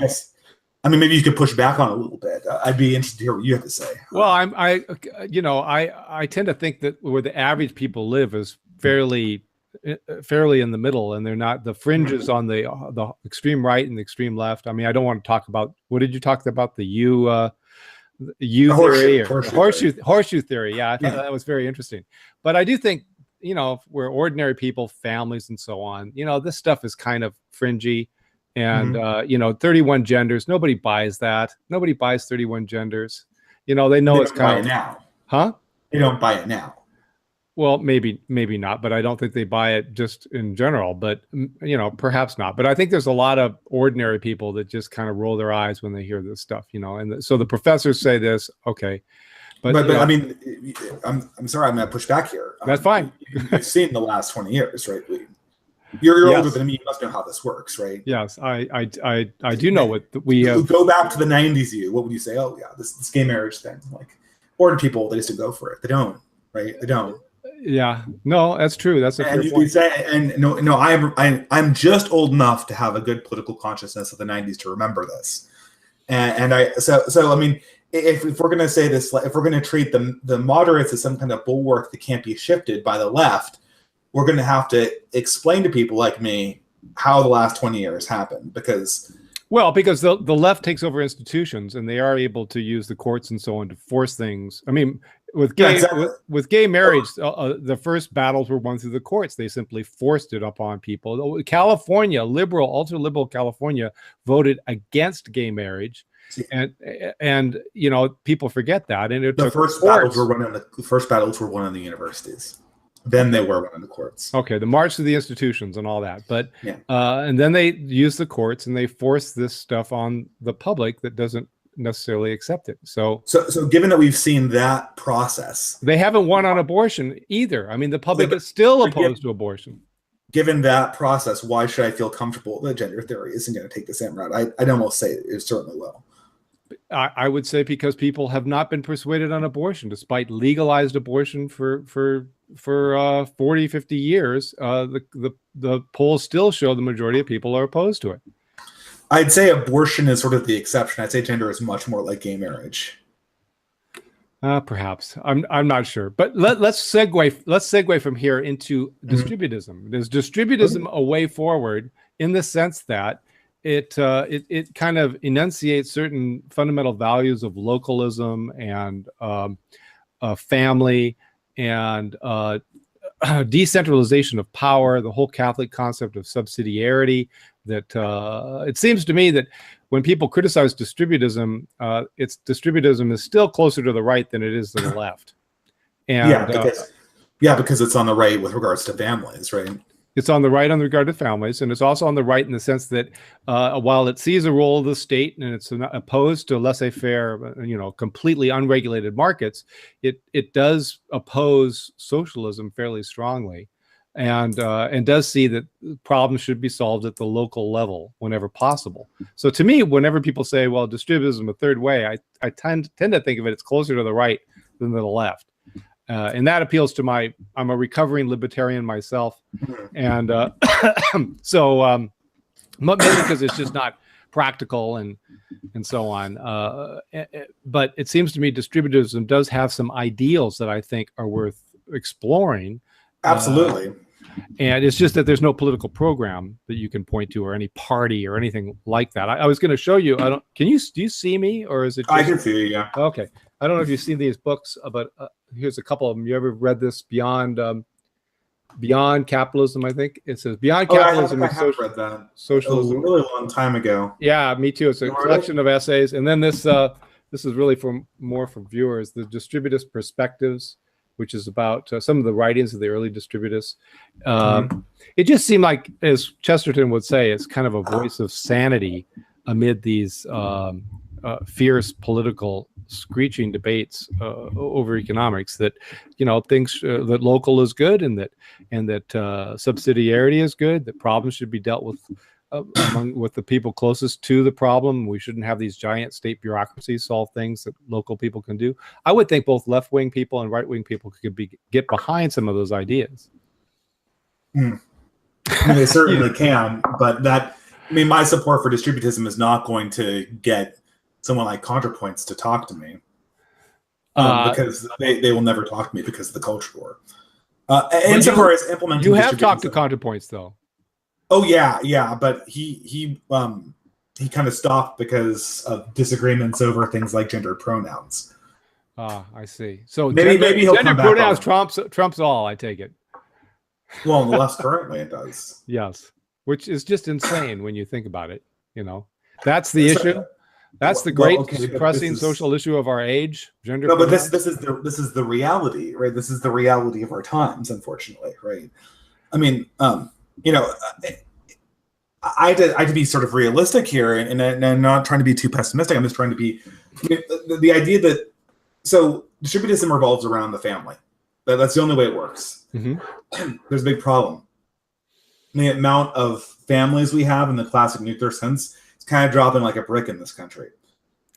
B: I mean, maybe you could push back on it a little bit. I'd be interested to hear what you have to say.
A: Well, I tend to think that where the average people live is fairly in the middle, and they're not the fringes on the extreme right and the extreme left. I mean, I don't want to talk about, what did you talk about, the horseshoe theory. Yeah, I thought that was very interesting. But I do think, we're ordinary people, families, and so on. This stuff is kind of fringy. And, 31 genders, nobody buys that. Nobody buys 31 genders. They know it's kind of
B: now.
A: Huh?
B: They don't buy it now.
A: Well, maybe not, but I don't think they buy it just in general, but perhaps not. But I think there's a lot of ordinary people that just kind of roll their eyes when they hear this stuff, and so the professors say this, okay. But
B: I mean, I'm sorry, I'm going to push back here.
A: That's fine.
B: You've seen the last 20 years, right? You're older than me. You must know how this works, right?
A: Yes, I do know what we have.
B: Go back to the 90s. What would you say? Oh, yeah, this gay marriage thing. Like, ordinary people, they just go for it. They don't, right? They don't.
A: Yeah, no, that's true. That's a fair point.
B: You say, and no, I'm just old enough to have a good political consciousness of the 90s to remember this. So I mean, if we're going to say this, if we're going to treat the moderates as some kind of bulwark that can't be shifted by the left, we're going to have to explain to people like me how the last 20 years happened, because
A: the left takes over institutions, and they are able to use the courts and so on to force things. I mean, with gay marriage, the first battles were won through the courts. They simply forced it upon people. California, ultra liberal California, voted against gay marriage. And people forget that. And
B: the first battles were won in the universities. Then they were in the courts.
A: Okay, the march to the institutions and all that. But and then they use the courts and they force this stuff on the public that doesn't necessarily accept it. So
B: given that we've seen that process,
A: they haven't won on abortion either. I mean, the public is still opposed to abortion.
B: Given that process, why should I feel comfortable that gender theory isn't going to take the same route? I'd almost say it certainly will.
A: I would say because people have not been persuaded on abortion, despite legalized abortion for 40, 50 years. The polls still show the majority of people are opposed to it.
B: I'd say abortion is sort of the exception. I'd say gender is much more like gay marriage.
A: Perhaps. I'm not sure. But let's segue from here into distributism. Is distributism a way forward in the sense that it kind of enunciates certain fundamental values of localism and family and decentralization of power, the whole Catholic concept of subsidiarity, that it seems to me that when people criticize distributism, distributism is still closer to the right than it is to the left. And
B: because it's on the right with regards to families, right?
A: It's on the right on regard to families, and it's also on the right in the sense that while it sees a role of the state and it's opposed to laissez-faire, completely unregulated markets, it does oppose socialism fairly strongly, and does see that problems should be solved at the local level whenever possible. So to me, whenever people say, well, distributism a third way, I tend to think of it as closer to the right than to the left. And that appeals to I'm a recovering libertarian myself. And maybe because it's just not practical and so on. But it seems to me distributism does have some ideals that I think are worth exploring.
B: Absolutely.
A: And it's just that there's no political program that you can point to, or any party, or anything like that. I was going to show you. Do you see me, or is it?
B: I can see you. Yeah.
A: Okay. I don't know if you've seen these books, but here's a couple of them. You ever read this Beyond Capitalism? I think it says Beyond Capitalism.
B: I have read that.
A: Socialism.
B: A really long time ago.
A: Yeah, me too. It's a collection of essays, and then this is really more for viewers. The Distributist Perspectives, which is about some of the writings of the early Distributists. It just seemed like, as Chesterton would say, it's kind of a voice of sanity amid these fierce political screeching debates over economics. That things that local is good, and that subsidiarity is good. That problems should be dealt with with the people closest to the problem. We shouldn't have these giant state bureaucracies solve things that local people can do. I would think both left-wing people and right-wing people could get behind some of those ideas.
B: I mean, they certainly can, but my support for distributism is not going to get someone like ContraPoints to talk to me, because they will never talk to me because of the culture war. Insofar as implementing,
A: you have talked to ContraPoints though.
B: Oh yeah, but he kind of stopped because of disagreements over things like gender pronouns.
A: I see. So
B: maybe he'll
A: gender
B: come
A: pronouns
B: back
A: trumps all. I take it.
B: Well, in the left currently it does.
A: Yes, which is just insane when you think about it. That's the issue. That's the great pressing social issue of our age. Gender.
B: No, but this is the reality, right? This is the reality of our times, unfortunately, right? I mean, I had to be sort of realistic here, and I'm not trying to be too pessimistic. I'm just trying to be the idea that distributism revolves around the family. That's the only way it works. Mm-hmm. There's a big problem. The amount of families we have in the classic nuclear sense is kind of dropping like a brick in this country.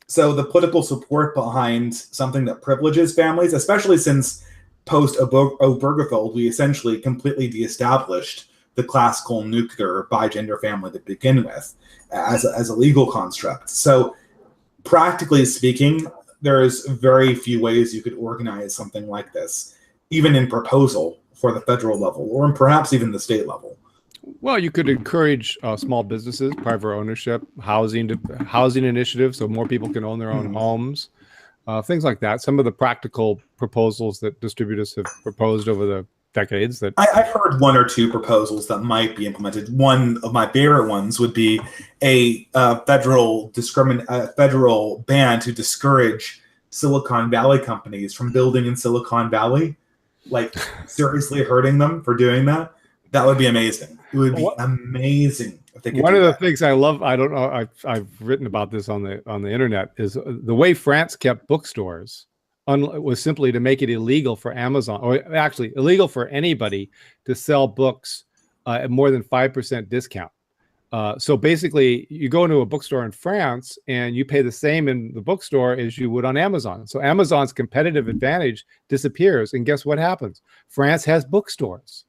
B: So the political support behind something that privileges families, especially since post-Obergefell, we essentially completely de-established the classical nuclear bi-gender family to begin with as a legal construct. So practically speaking, there's very few ways you could organize something like this, even in proposal for the federal level, or perhaps even the state level.
A: Well, you could encourage small businesses, private ownership, housing initiatives, so more people can own their own homes, things like that. Some of the practical proposals that distributists have proposed over the decades.
B: I've heard one or two proposals that might be implemented. One of my favorite ones would be a federal ban to discourage Silicon Valley companies from building in Silicon Valley, like seriously hurting them for doing that. That would be amazing. It would be amazing if they could.
A: One of the things I love, I don't know, I've written about this on the internet, is the way France kept bookstores was simply to make it illegal for Amazon, or actually illegal for anybody to sell books at more than 5% discount. So basically, you go into a bookstore in France and you pay the same in the bookstore as you would on Amazon. So Amazon's competitive advantage disappears, and guess what happens? France has bookstores.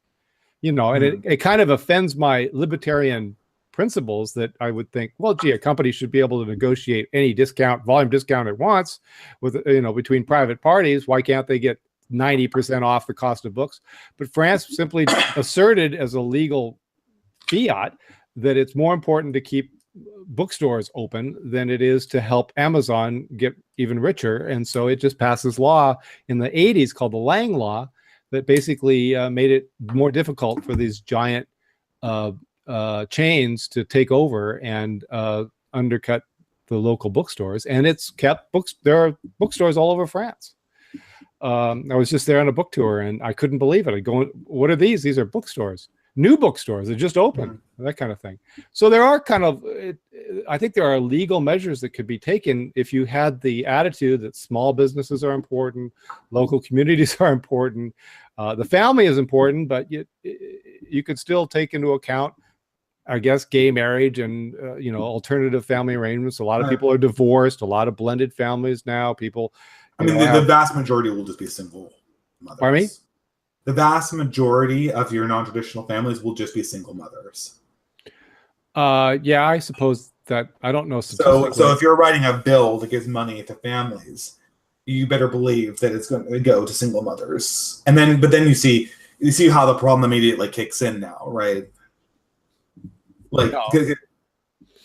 A: And it kind of offends my libertarian principles that I would think, well, gee, a company should be able to negotiate any volume discount it wants with, between private parties. Why can't they get 90% off the cost of books? But France simply asserted as a legal fiat that it's more important to keep bookstores open than it is to help Amazon get even richer. And so it just passed this law in the 80s called the Lang Law that basically made it more difficult for these giant chains to take over and undercut the local bookstores. And it's kept books. There are bookstores all over France. I was just there on a book tour and I couldn't believe it. I go, what are these? These are bookstores, new bookstores that just opened, that kind of thing. So there are I think there are legal measures that could be taken if you had the attitude that small businesses are important, local communities are important, the family is important, but you could still take into account, I guess, gay marriage and alternative family arrangements. A lot of people are divorced. A lot of blended families now. People.
B: The vast majority will just be single mothers.
A: Pardon me?
B: The vast majority of your non-traditional families will just be single mothers.
A: Yeah, I suppose that I don't know
B: So
A: statistically.
B: if you're writing a bill that gives money to families, you better believe that it's going to go to single mothers. And then, but then you see how the problem immediately kicks in now, right? Like,
A: No.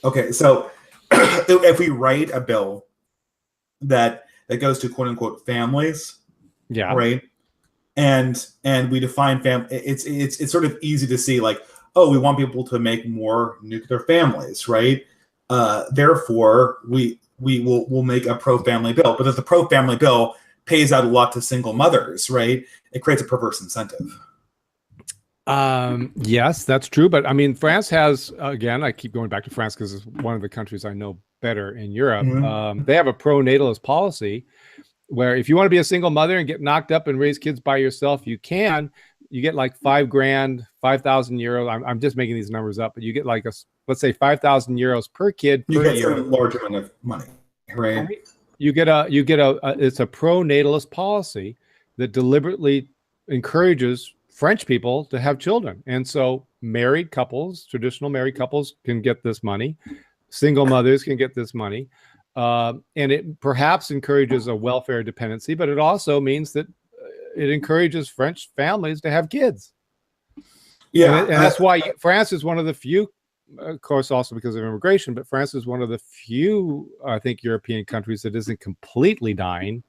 B: okay, so if we write a bill that goes to quote unquote families,
A: Yeah.
B: right? And we define family. It's sort of easy to see, like, oh, we want people to make more nuclear families, right? Therefore, we'll make a pro-family bill. But if the pro-family bill pays out a lot to single mothers, right, it creates a perverse incentive.
A: Yes, that's true. But I mean, France has, again, I keep going back to France because it's one of the countries I know better in Europe.
B: Mm-hmm.
A: They have a pro-natalist policy where if you want to be a single mother and get knocked up and raise kids by yourself, you can. You get like $5,000, 5,000 euros. I'm just making these numbers up, but you get like let's say 5,000 euros per kid per year.
B: You get a large amount of money, right?
A: You get it's a pro-natalist policy that deliberately encourages French people to have children. And so married couples, traditional married couples can get this money. Single mothers can get this money. And it perhaps encourages a welfare dependency, but it also means that it encourages French families to have kids.
B: Yeah.
A: And that's why France is one of the few, of course, also because of immigration, but France is one of the few, I think, European countries that isn't completely dying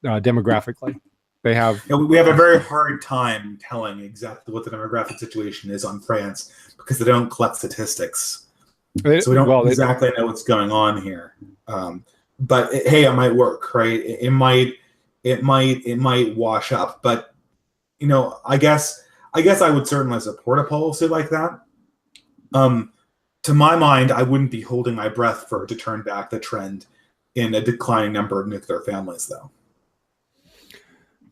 A: demographically. We have
B: a very hard time telling exactly what the demographic situation is on France because they don't collect statistics. So we don't exactly know what's going on here. But hey, it might work, right? It might wash up. But I guess I would certainly support a policy like that. To my mind, I wouldn't be holding my breath for it to turn back the trend in a declining number of nuclear families, though.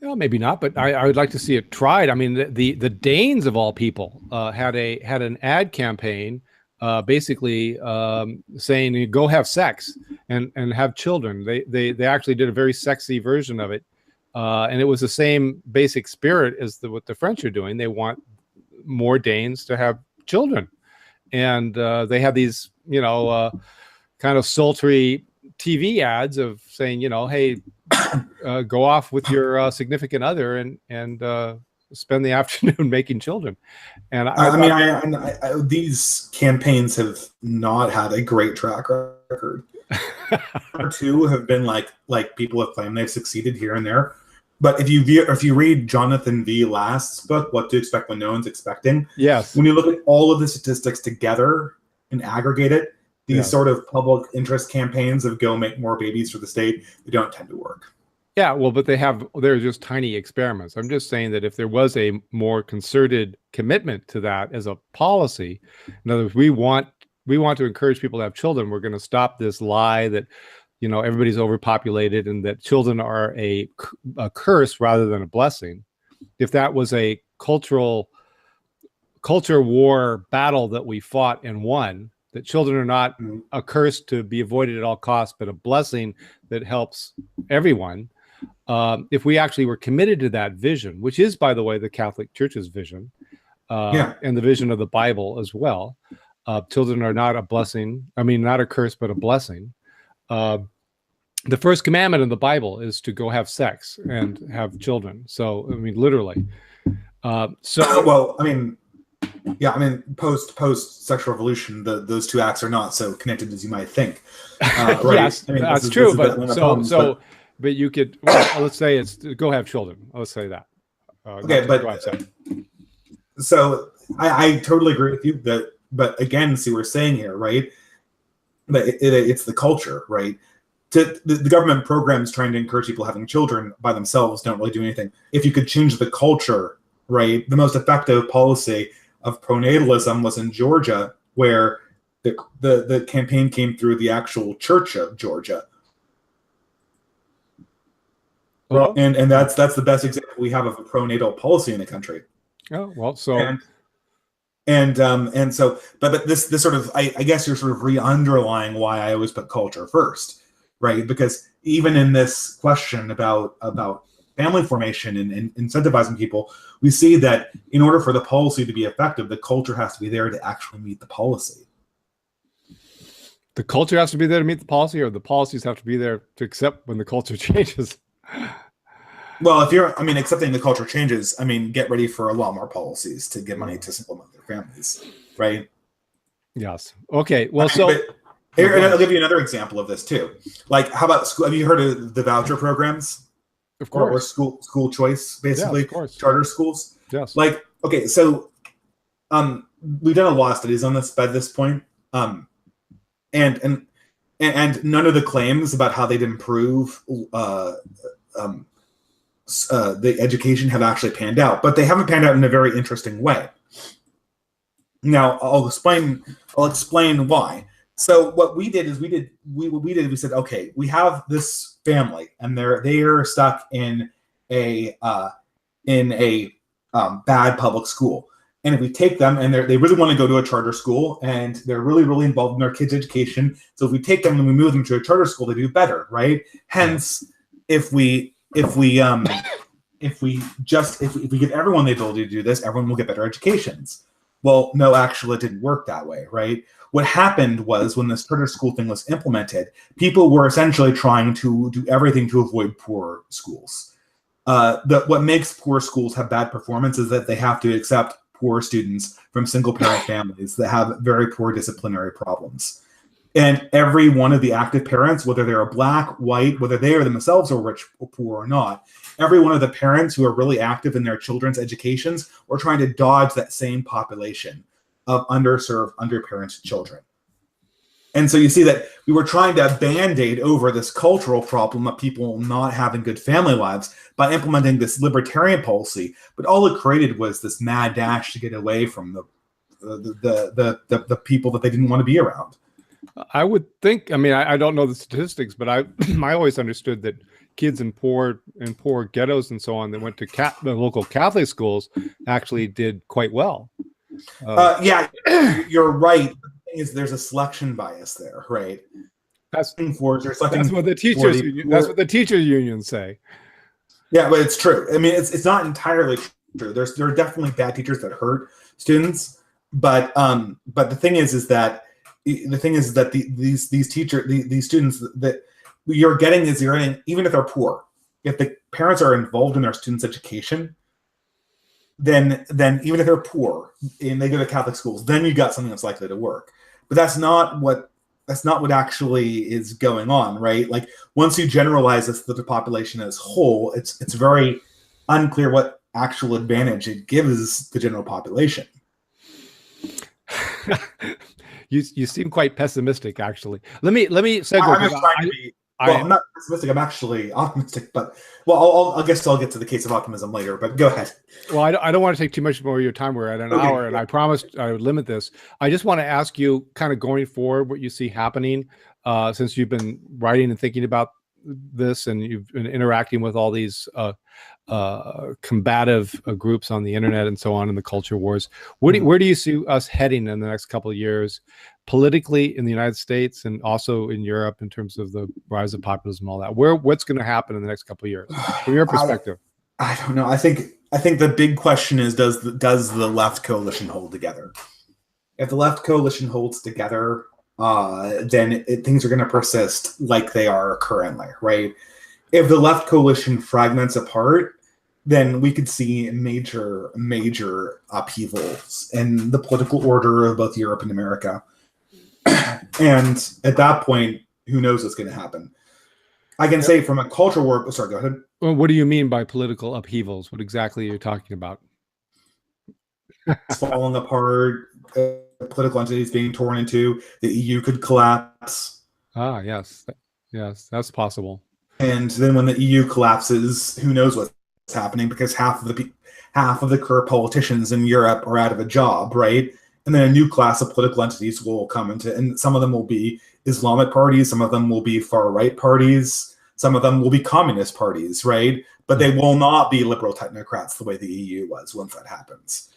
A: Well, maybe not, but I would like to see it tried. I mean, the Danes of all people had an ad campaign, basically saying go have sex and have children. They actually did a very sexy version of it, and it was the same basic spirit as what the French are doing. They want more Danes to have children, and they have these kind of sultry TV ads of saying hey. Go off with your significant other and spend the afternoon making children. And
B: these campaigns have not had a great track record. Or two have been like people have claimed they've succeeded here and there. But if you read Jonathan V. Last's book, What to Expect When No One's Expecting,
A: yes,
B: when you look at all of the statistics together and aggregate it, these sort of public interest campaigns of go make more babies for the state, they don't tend to work.
A: Yeah, well, but they're just tiny experiments. I'm just saying that if there was a more concerted commitment to that as a policy, in other words, we want to encourage people to have children. We're going to stop this lie that, everybody's overpopulated and that children are a curse rather than a blessing. If that was a culture war battle that we fought and won, that children are not a curse to be avoided at all costs, but a blessing that helps everyone. If we actually were committed to that vision, which is, by the way, the Catholic Church's vision, and the vision of the Bible as well, children are not a blessing. I mean, not a curse, but a blessing. The first commandment in the Bible is to go have sex and have children. So, I mean, literally.
B: Post sexual revolution, those two acts are not so connected as you might think. Right?
A: Yes, that's true. But you could, let's say it's go have children. Let's say that.
B: Okay, so I totally agree with you. But again, see what we're saying here, right? But it's the culture, right? The government programs trying to encourage people having children by themselves don't really do anything. If you could change the culture, right? The most effective policy of pronatalism was in Georgia, where the campaign came through the actual Church of Georgia.
A: Well,
B: and that's the best example we have of a pronatal policy in the country.
A: Oh, well, so
B: but this sort of I guess you're sort of re-underlying why I always put culture first, right? Because even in this question about family formation and incentivizing people, we see that in order for the policy to be effective, the culture has to be there to actually meet the policy.
A: The culture has to be there to meet the policy, or the policies have to be there to accept when the culture changes?
B: Well, if you're, I mean, accepting the culture changes, I mean, get ready for a lot more policies to get money to supplement their families, right?
A: Yes. Okay. Well, so
B: here, and I'll give you another example of this too. Like, how about school? Have you heard of the voucher programs?
A: Of course.
B: Or school choice, basically,
A: yes, of course.
B: charter schools.
A: Yes.
B: Like, okay, so we've done a lot of studies on this by this point, and none of the claims about how they'd improve the education have actually panned out, but they haven't panned out in a very interesting way. Now, I'll explain why. So what we did is we said, okay, we have this family, and they are stuck in a bad public school. And if we take them, and they really want to go to a charter school, and they're really, really involved in their kids' education, so if we take them and we move them to a charter school, they do better, right? Hence, if we give everyone the ability to do this, everyone will get better educations. Well, no, actually, it didn't work that way, right? What happened was, when this charter school thing was implemented, people were essentially trying to do everything to avoid poor schools. What makes poor schools have bad performance is that they have to accept poor students from single-parent families that have very poor disciplinary problems. And every one of the active parents, whether they're black, white, whether they are themselves are rich or poor or not, every one of the parents who are really active in their children's educations are trying to dodge that same population of underserved, underparented children. And so you see that we were trying to band-aid over this cultural problem of people not having good family lives by implementing this libertarian policy, but all it created was this mad dash to get away from the people that they didn't want to be around.
A: I would think, I mean, I don't know the statistics, but I always understood that kids in poor ghettos and so on that went to the local Catholic schools actually did quite well.
B: Yeah, you're right. The thing is, there's a selection bias there, right?
A: That's what the teachers unions say.
B: Yeah, but it's true. I mean, it's not entirely true. There are definitely bad teachers that hurt students, but the thing is that these students that you're getting, even if they're poor, if the parents are involved in their students' education, then even if they're poor and they go to Catholic schools, then you got something that's likely to work. But that's not what actually is going on, right? Like, once you generalize this to the population as a whole, it's very unclear what actual advantage it gives the general population.
A: You seem quite pessimistic, actually. Let me segue.
B: I'm not pessimistic. I'm actually optimistic, but I guess I'll get to the case of optimism later. But go ahead.
A: Well, I don't want to take too much more of your time. We're at an hour, and I promised I would limit this. I just want to ask you, kind of going forward, what you see happening, since you've been writing and thinking about this, and you've been interacting with all these combative groups on the internet and so on in the culture wars. Where do you see us heading in the next couple of years, politically in the United States and also in Europe, in terms of the rise of populism and all that? What's going to happen in the next couple of years from your perspective?
B: I don't know. I think the big question is, does the left coalition hold together? If the left coalition holds together, then things are going to persist like they are currently, right? If the left coalition fragments apart, then we could see major upheavals in the political order of both Europe and America. And at that point, who knows what's going to happen? I can say from a cultural war. Oh, sorry, go ahead.
A: Well, what do you mean by political upheavals? What exactly are you talking about?
B: It's falling apart, political entities being torn into, the EU could collapse.
A: Ah, yes, that's possible.
B: And then when the EU collapses, who knows what's happening, because half of the current politicians in Europe are out of a job, right? And then a new class of political entities will come into, and some of them will be Islamic parties, some of them will be far-right parties, some of them will be communist parties, right? But they will not be liberal technocrats the way the EU was once that happens.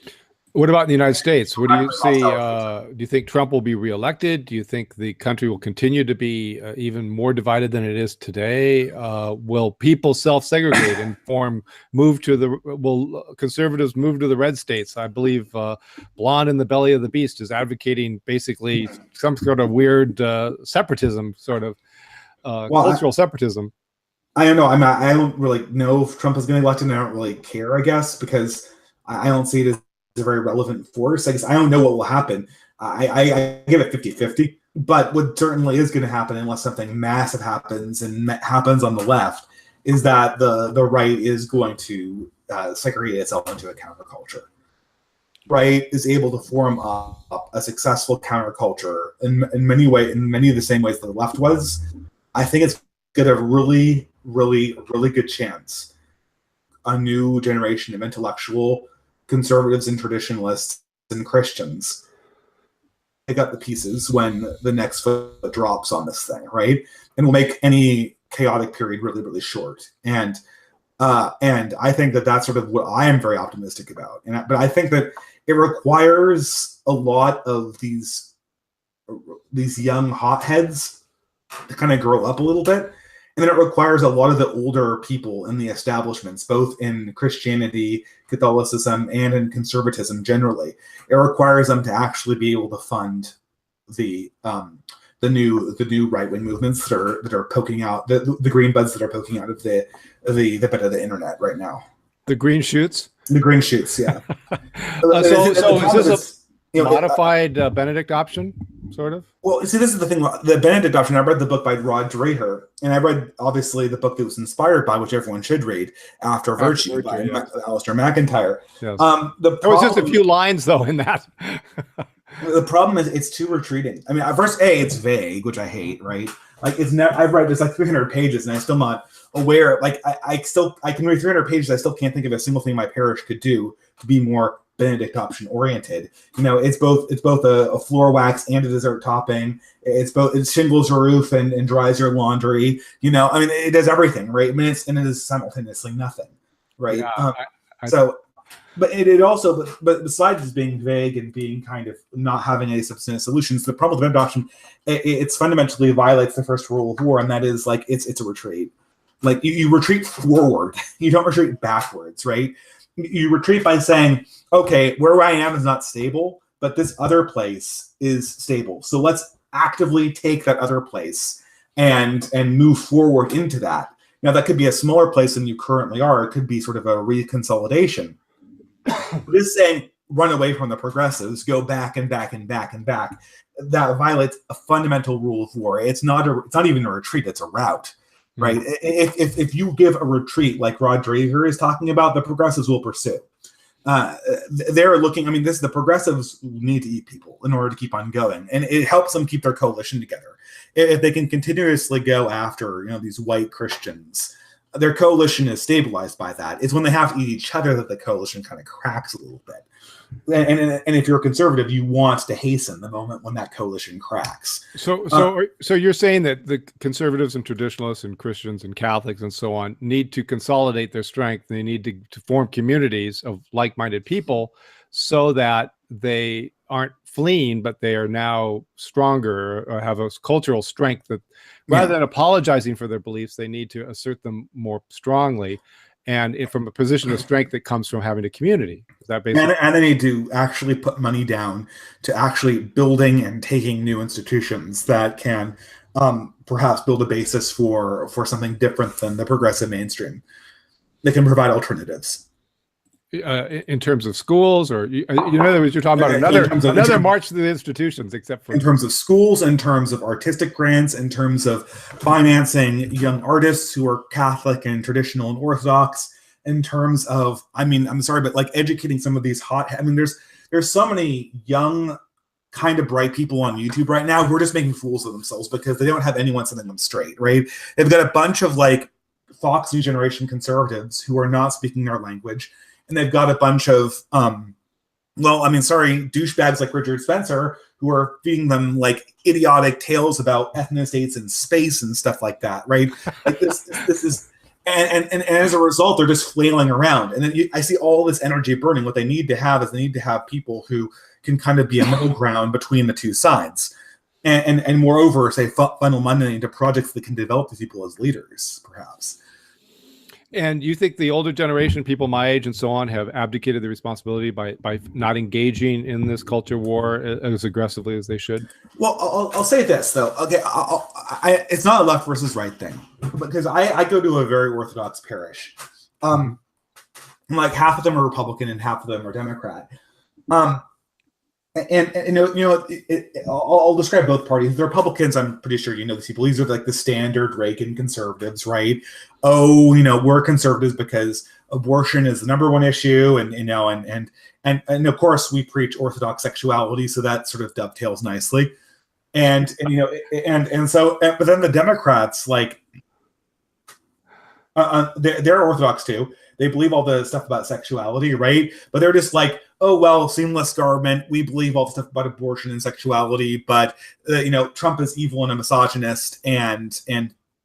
A: What about in the United States? What do you see? Do you think Trump will be reelected? Do you think the country will continue to be even more divided than it is today? Will people self-segregate and will conservatives move to the red states? I believe Blonde in the Belly of the Beast is advocating basically some sort of weird separatism, sort of cultural separatism.
B: I don't know. I don't really know if Trump is going to be elected, and I don't really care, I guess, because I don't see it as a very relevant force. I guess I don't know what will happen. I give it 50-50, but what certainly is going to happen, unless something massive happens and happens on the left, is that the right is going to segregate itself into a counterculture. Right is able to form up a successful counterculture in many of the same ways that the left was. I think it's got a really good chance. A new generation of intellectual conservatives and traditionalists and Christians pick up the pieces when the next foot drops on this thing, right? And will make any chaotic period really short. And I think that that's sort of what I am very optimistic about. But I think that it requires a lot of these young hotheads to kind of grow up a little bit. And then it requires a lot of the older people in the establishments, both in Christianity, Catholicism, and in conservatism generally. It requires them to actually be able to fund the new right-wing movements that are poking out, the green buds that are poking out of the bit of the internet right now.
A: The green shoots?
B: The green shoots, yeah.
A: So is this a modified Benedict option, sort of?
B: Well, see, this is the thing. The Benedict option, I read the book by Rod Dreher, and I read, obviously, the book that was inspired by, which everyone should read, After Virtue, by Alistair McIntyre.
A: Yes. There was just a few lines, though, in that.
B: The problem is it's too retreating. I mean, verse A, it's vague, which I hate, right? Like, I've read, it's like 300 pages, and I'm still not aware. Like, I can read 300 pages, I still can't think of a single thing my parish could do to be more Benedict option oriented. You know, it's both a floor wax and a dessert topping. It shingles your roof and dries your laundry. You know, I mean, it does everything, right? I mean, it is simultaneously nothing, right?
A: Yeah,
B: but it also, but besides being vague and being kind of not having any substantive solutions, the problem with Benedict option, it's fundamentally violates the first rule of war, and that is like it's a retreat. Like you retreat forward, you don't retreat backwards, right? You retreat by saying, okay, where I am is not stable, but this other place is stable. So let's actively take that other place and move forward into that. Now, that could be a smaller place than you currently are. It could be sort of a reconsolidation. This saying, run away from the progressives, go back and back and back and back, that violates a fundamental rule of war. It's not even a retreat, it's a rout. Right. If you give a retreat like Rod Dreher is talking about, the progressives will pursue. They're looking. I mean, the progressives need to eat people in order to keep on going, and it helps them keep their coalition together. If they can continuously go after these white Christians, their coalition is stabilized by that. It's when they have to eat each other that the coalition kind of cracks a little bit. And if you're a conservative, you want to hasten the moment when that coalition cracks.
A: So you're saying that the conservatives and traditionalists and Christians and Catholics and so on need to consolidate their strength. They need to form communities of like-minded people so that they aren't fleeing, but they are now stronger or have a cultural strength that rather than apologizing for their beliefs, they need to assert them more strongly. And from a position of strength that comes from having a community. Is that basically? And
B: they need to actually put money down to actually building and taking new institutions that can perhaps build a basis for something different than the progressive mainstream. They can provide alternatives.
A: In terms of schools, or in other words, you're talking about another march to the institutions, except for
B: in terms of schools, in terms of artistic grants, in terms of financing young artists who are Catholic and traditional and Orthodox, in terms of, I mean, I'm sorry, but like educating some of these there's so many young, kind of bright people on YouTube right now who are just making fools of themselves because they don't have anyone setting them straight, right? They've got a bunch of like Fox New Generation conservatives who are not speaking their language. And they've got a bunch of, douchebags like Richard Spencer who are feeding them like idiotic tales about ethnostates and space and stuff like that, right? Like this is And as a result, they're just flailing around. And then I see all this energy burning. What they need to have is they need to have people who can kind of be a middle ground between the two sides. And moreover, say, funnel money into projects that can develop these people as leaders, perhaps.
A: And you think the older generation, people my age and so on, have abdicated the responsibility by not engaging in this culture war as aggressively as they should?
B: Well, I'll say this, though. Okay, it's not a left versus right thing, because I go to a very Orthodox parish. Like half of them are Republican and half of them are Democrat. And I'll describe both parties. The Republicans, I'm pretty sure you know these people. These are like the standard Reagan conservatives, right? Oh, we're conservatives because abortion is the number one issue, and of course we preach Orthodox sexuality, so that sort of dovetails nicely. But then the Democrats, like, they're Orthodox too. They believe all the stuff about sexuality, right? But they're just like, oh, well, seamless garment. We believe all the stuff about abortion and sexuality, but Trump is evil and a misogynist, and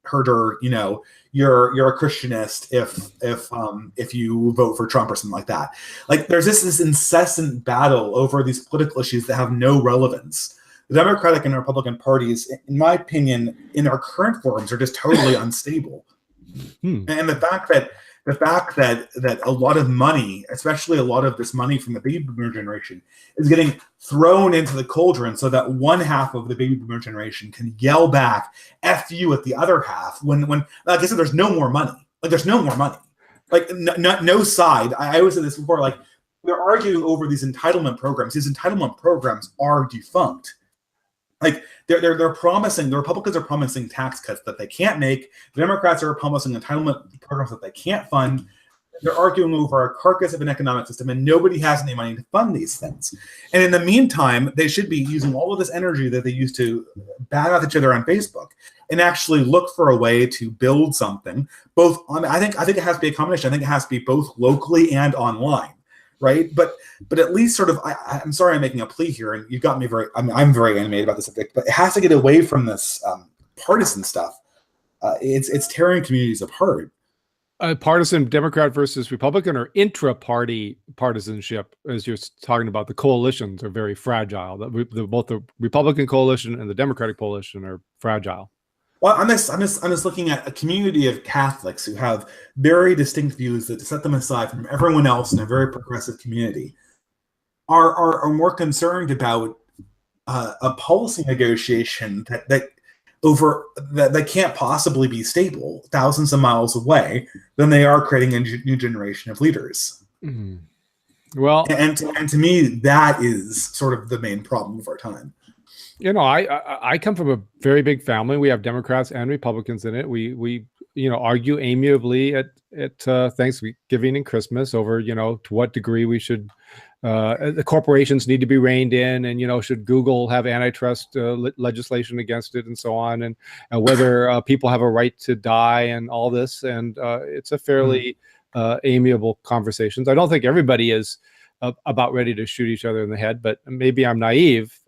B: Herder, you're a Christianist if you vote for Trump or something like that. Like, there's this incessant battle over these political issues that have no relevance. The Democratic and Republican parties, in my opinion, in their current forms, are just totally unstable. And the fact that a lot of money, especially a lot of this money from the baby boomer generation, is getting thrown into the cauldron so that one half of the baby boomer generation can yell back "F you" at the other half when like I said, there's no more money. Like, there's no more money. Like, no side. I always said this before. Like, they're arguing over these entitlement programs. These entitlement programs are defunct. Like, they're promising, the Republicans are promising tax cuts that they can't make. The Democrats are promising entitlement programs that they can't fund. They're arguing over a carcass of an economic system, and nobody has any money to fund these things. And in the meantime, they should be using all of this energy that they used to bat at each other on Facebook and actually look for a way to build something. Both, I think it has to be a combination. I think it has to be both locally and online. Right, but at least sort of, I'm sorry, I'm making a plea here, and you've got me I'm very animated about this subject, but it has to get away from this partisan stuff. It's tearing communities apart.
A: Partisan Democrat versus Republican, or intra-party partisanship, as you're talking about, the coalitions are very fragile. Both the Republican coalition and the Democratic coalition are fragile.
B: Well, I'm just looking at a community of Catholics who have very distinct views that set them aside from everyone else in a very progressive community. Are more concerned about a policy negotiation that can't possibly be stable thousands of miles away than they are creating a new generation of leaders.
A: Mm-hmm. Well,
B: and to me, that is sort of the main problem of our time.
A: I come from a very big family. We have Democrats and Republicans in it. We argue amiably at Thanksgiving and Christmas over, to what degree we should, the corporations need to be reined in, and, should Google have antitrust legislation against it and so on, and whether people have a right to die and all this. And it's a fairly amiable conversations. I don't think everybody is about ready to shoot each other in the head, but maybe I'm naive.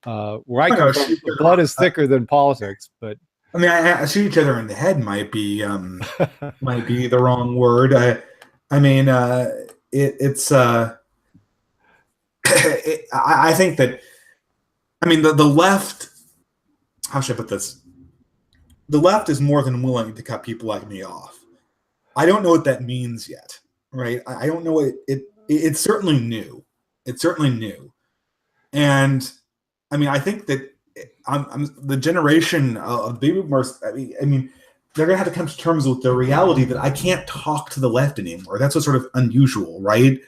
A: Where I come from, blood is thicker than politics. But
B: I mean, I shoot each other in the head might be the wrong word. I think that, the left. How should I put this? The left is more than willing to cut people like me off. I don't know what that means yet, right? I don't know what it's certainly new. It's certainly new, and. I think that I'm the generation of baby boomers. They're going to have to come to terms with the reality that I can't talk to the left anymore. That's what's sort of unusual, right?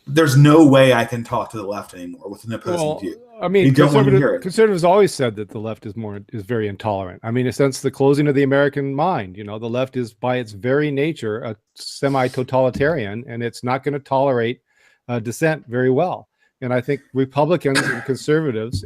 B: There's no way I can talk to the left anymore with an opposing view.
A: Conservatives always said that the left is very intolerant. Since the closing of the American mind, the left is by its very nature a semi-totalitarian, and it's not going to tolerate dissent very well. And I think Republicans and conservatives,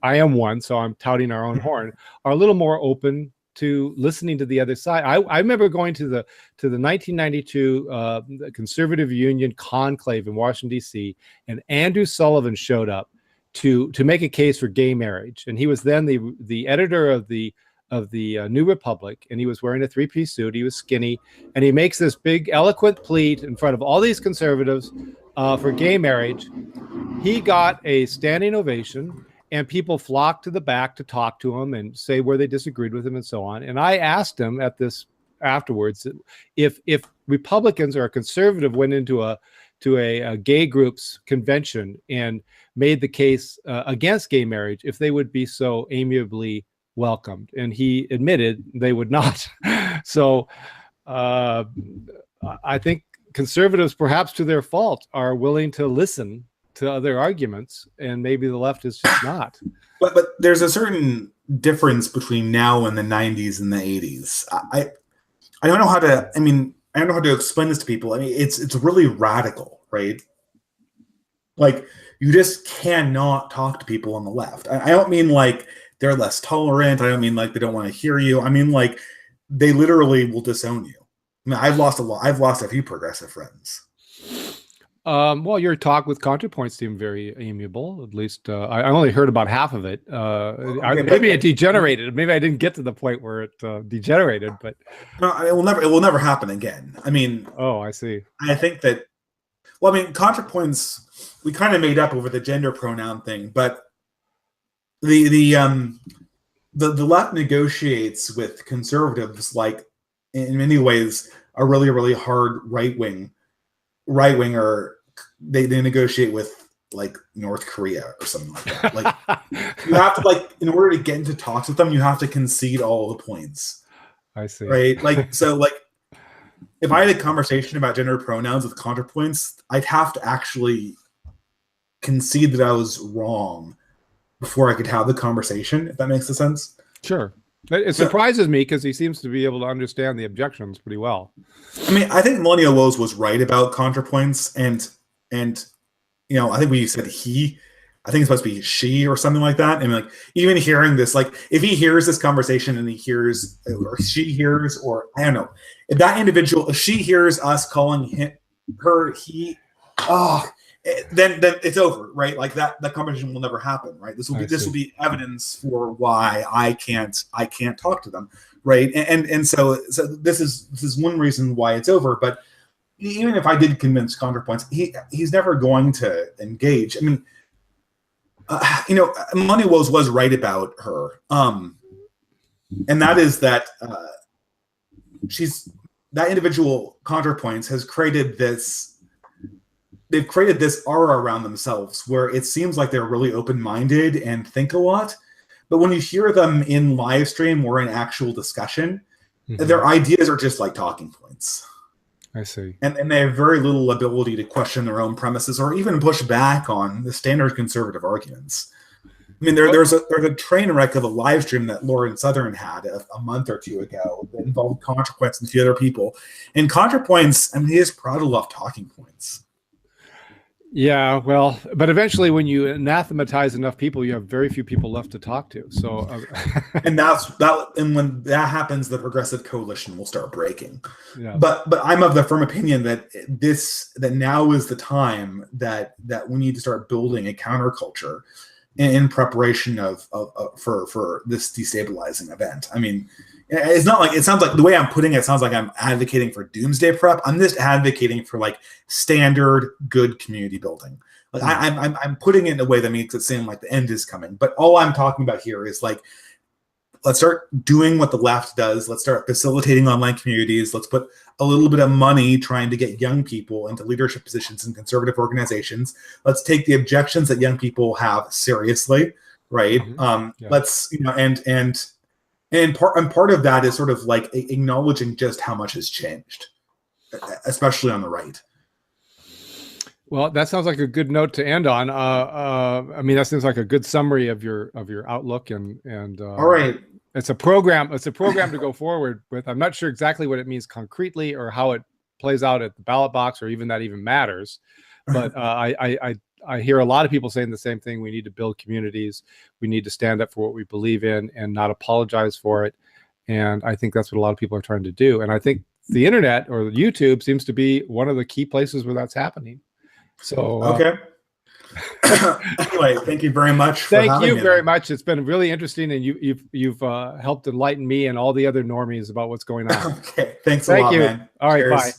A: I am one, so I'm touting our own horn, are a little more open to listening to the other side. I remember going to the 1992 Conservative Union conclave in Washington, D.C., and Andrew Sullivan showed up to make a case for gay marriage. And he was then the editor of the of the New Republic, and he was wearing a three-piece suit. He was skinny, and he makes this big, eloquent plea in front of all these conservatives for gay marriage. He got a standing ovation, and people flocked to the back to talk to him and say where they disagreed with him and so on. And I asked him at this afterwards, if Republicans or a conservative went into a gay group's convention and made the case against gay marriage, if they would be so amiably welcomed, and he admitted they would not. So I think conservatives, perhaps to their fault, are willing to listen to other arguments, and maybe the left is just not.
B: But there's a certain difference between now and the 90s and the 80s. I don't know how to. I mean, I don't know how to explain this to people. I mean, it's really radical, right? Like, you just cannot talk to people on the left. I don't mean like they're less tolerant. I don't mean like they don't want to hear you. I mean like they literally will disown you. I mean, I've lost a few progressive friends.
A: Well, your talk with ContraPoints seemed very amiable. At least I only heard about half of it. Maybe it degenerated. Maybe I didn't get to the point where it degenerated. But
B: no, it will never happen again. I mean,
A: oh, I see.
B: I think that. Well, I mean, ContraPoints we kind of made up over the gender pronoun thing, but the left negotiates with conservatives like in many ways a really hard right winger. They negotiate with like North Korea or something like that. Like you have to, like, in order to get into talks with them, you have to concede all the points.
A: I see.
B: Right? Like, so like if I had a conversation about gender pronouns with ContraPoints, I'd have to actually concede that I was wrong before I could have the conversation, if that makes sense.
A: Sure. It surprises me because he seems to be able to understand the objections pretty well.
B: I mean, I think Millennial Woes was right about ContraPoints, and you know, I think we said he. I think it's supposed to be she or something like that. And like, even hearing this, like, if he hears this conversation and he hears, or she hears, or I don't know, if that individual, if she hears us calling him, her, he, then it's over, right? Like that conversation will never happen, right? This will be evidence for why I can't talk to them, right? And so this is one reason why it's over. But even if I did convince ContraPoints, he's never going to engage. I mean, you know, Money was right about her, and that is that that individual ContraPoints has created this. They've created this aura around themselves where it seems like they're really open-minded and think a lot, but when you hear them in live stream or in actual discussion, their ideas are just like talking points.
A: I see.
B: And they have very little ability to question their own premises or even push back on the standard conservative arguments. I mean, there's a train wreck of a live stream that Lauren Southern had a month or two ago that involved ContraPoints and a few other people. And ContraPoints, I mean, he is proud to love talking points.
A: Yeah, well, but eventually when you anathematize enough people, you have very few people left to talk to. So,
B: and when that happens, the progressive coalition will start breaking.
A: Yeah.
B: But I'm of the firm opinion that now is the time that we need to start building a counterculture in preparation for this destabilizing event. I mean, it's not like, it sounds like the way I'm putting it sounds like I'm advocating for doomsday prep. I'm just advocating for like standard good community building. Like I'm putting it in a way that makes it seem like the end is coming. But all I'm talking about here is like, let's start doing what the left does. Let's start facilitating online communities. Let's put a little bit of money trying to get young people into leadership positions in conservative organizations. Let's take the objections that young people have seriously, right?
A: Yeah.
B: Let's, you know, and part of that is sort of like acknowledging just how much has changed, especially on the right.
A: Well, that sounds like a good note to end on. I mean, that seems like a good summary of your outlook, and
B: all right.
A: It's a program to go forward with. I'm not sure exactly what it means concretely or how it plays out at the ballot box, or even that even matters. But I hear a lot of people saying the same thing. We need to build communities. We need to stand up for what we believe in and not apologize for it. And I think that's what a lot of people are trying to do. And I think the internet or YouTube seems to be one of the key places where that's happening. So
B: okay. Anyway, thank you very much for
A: Thank
B: having
A: you
B: me.
A: very much. It's been really interesting, and you've helped enlighten me and all the other normies about what's going on.
B: Okay, thanks a
A: Thank
B: lot,
A: you.
B: man.
A: All right,
B: Cheers.
A: bye.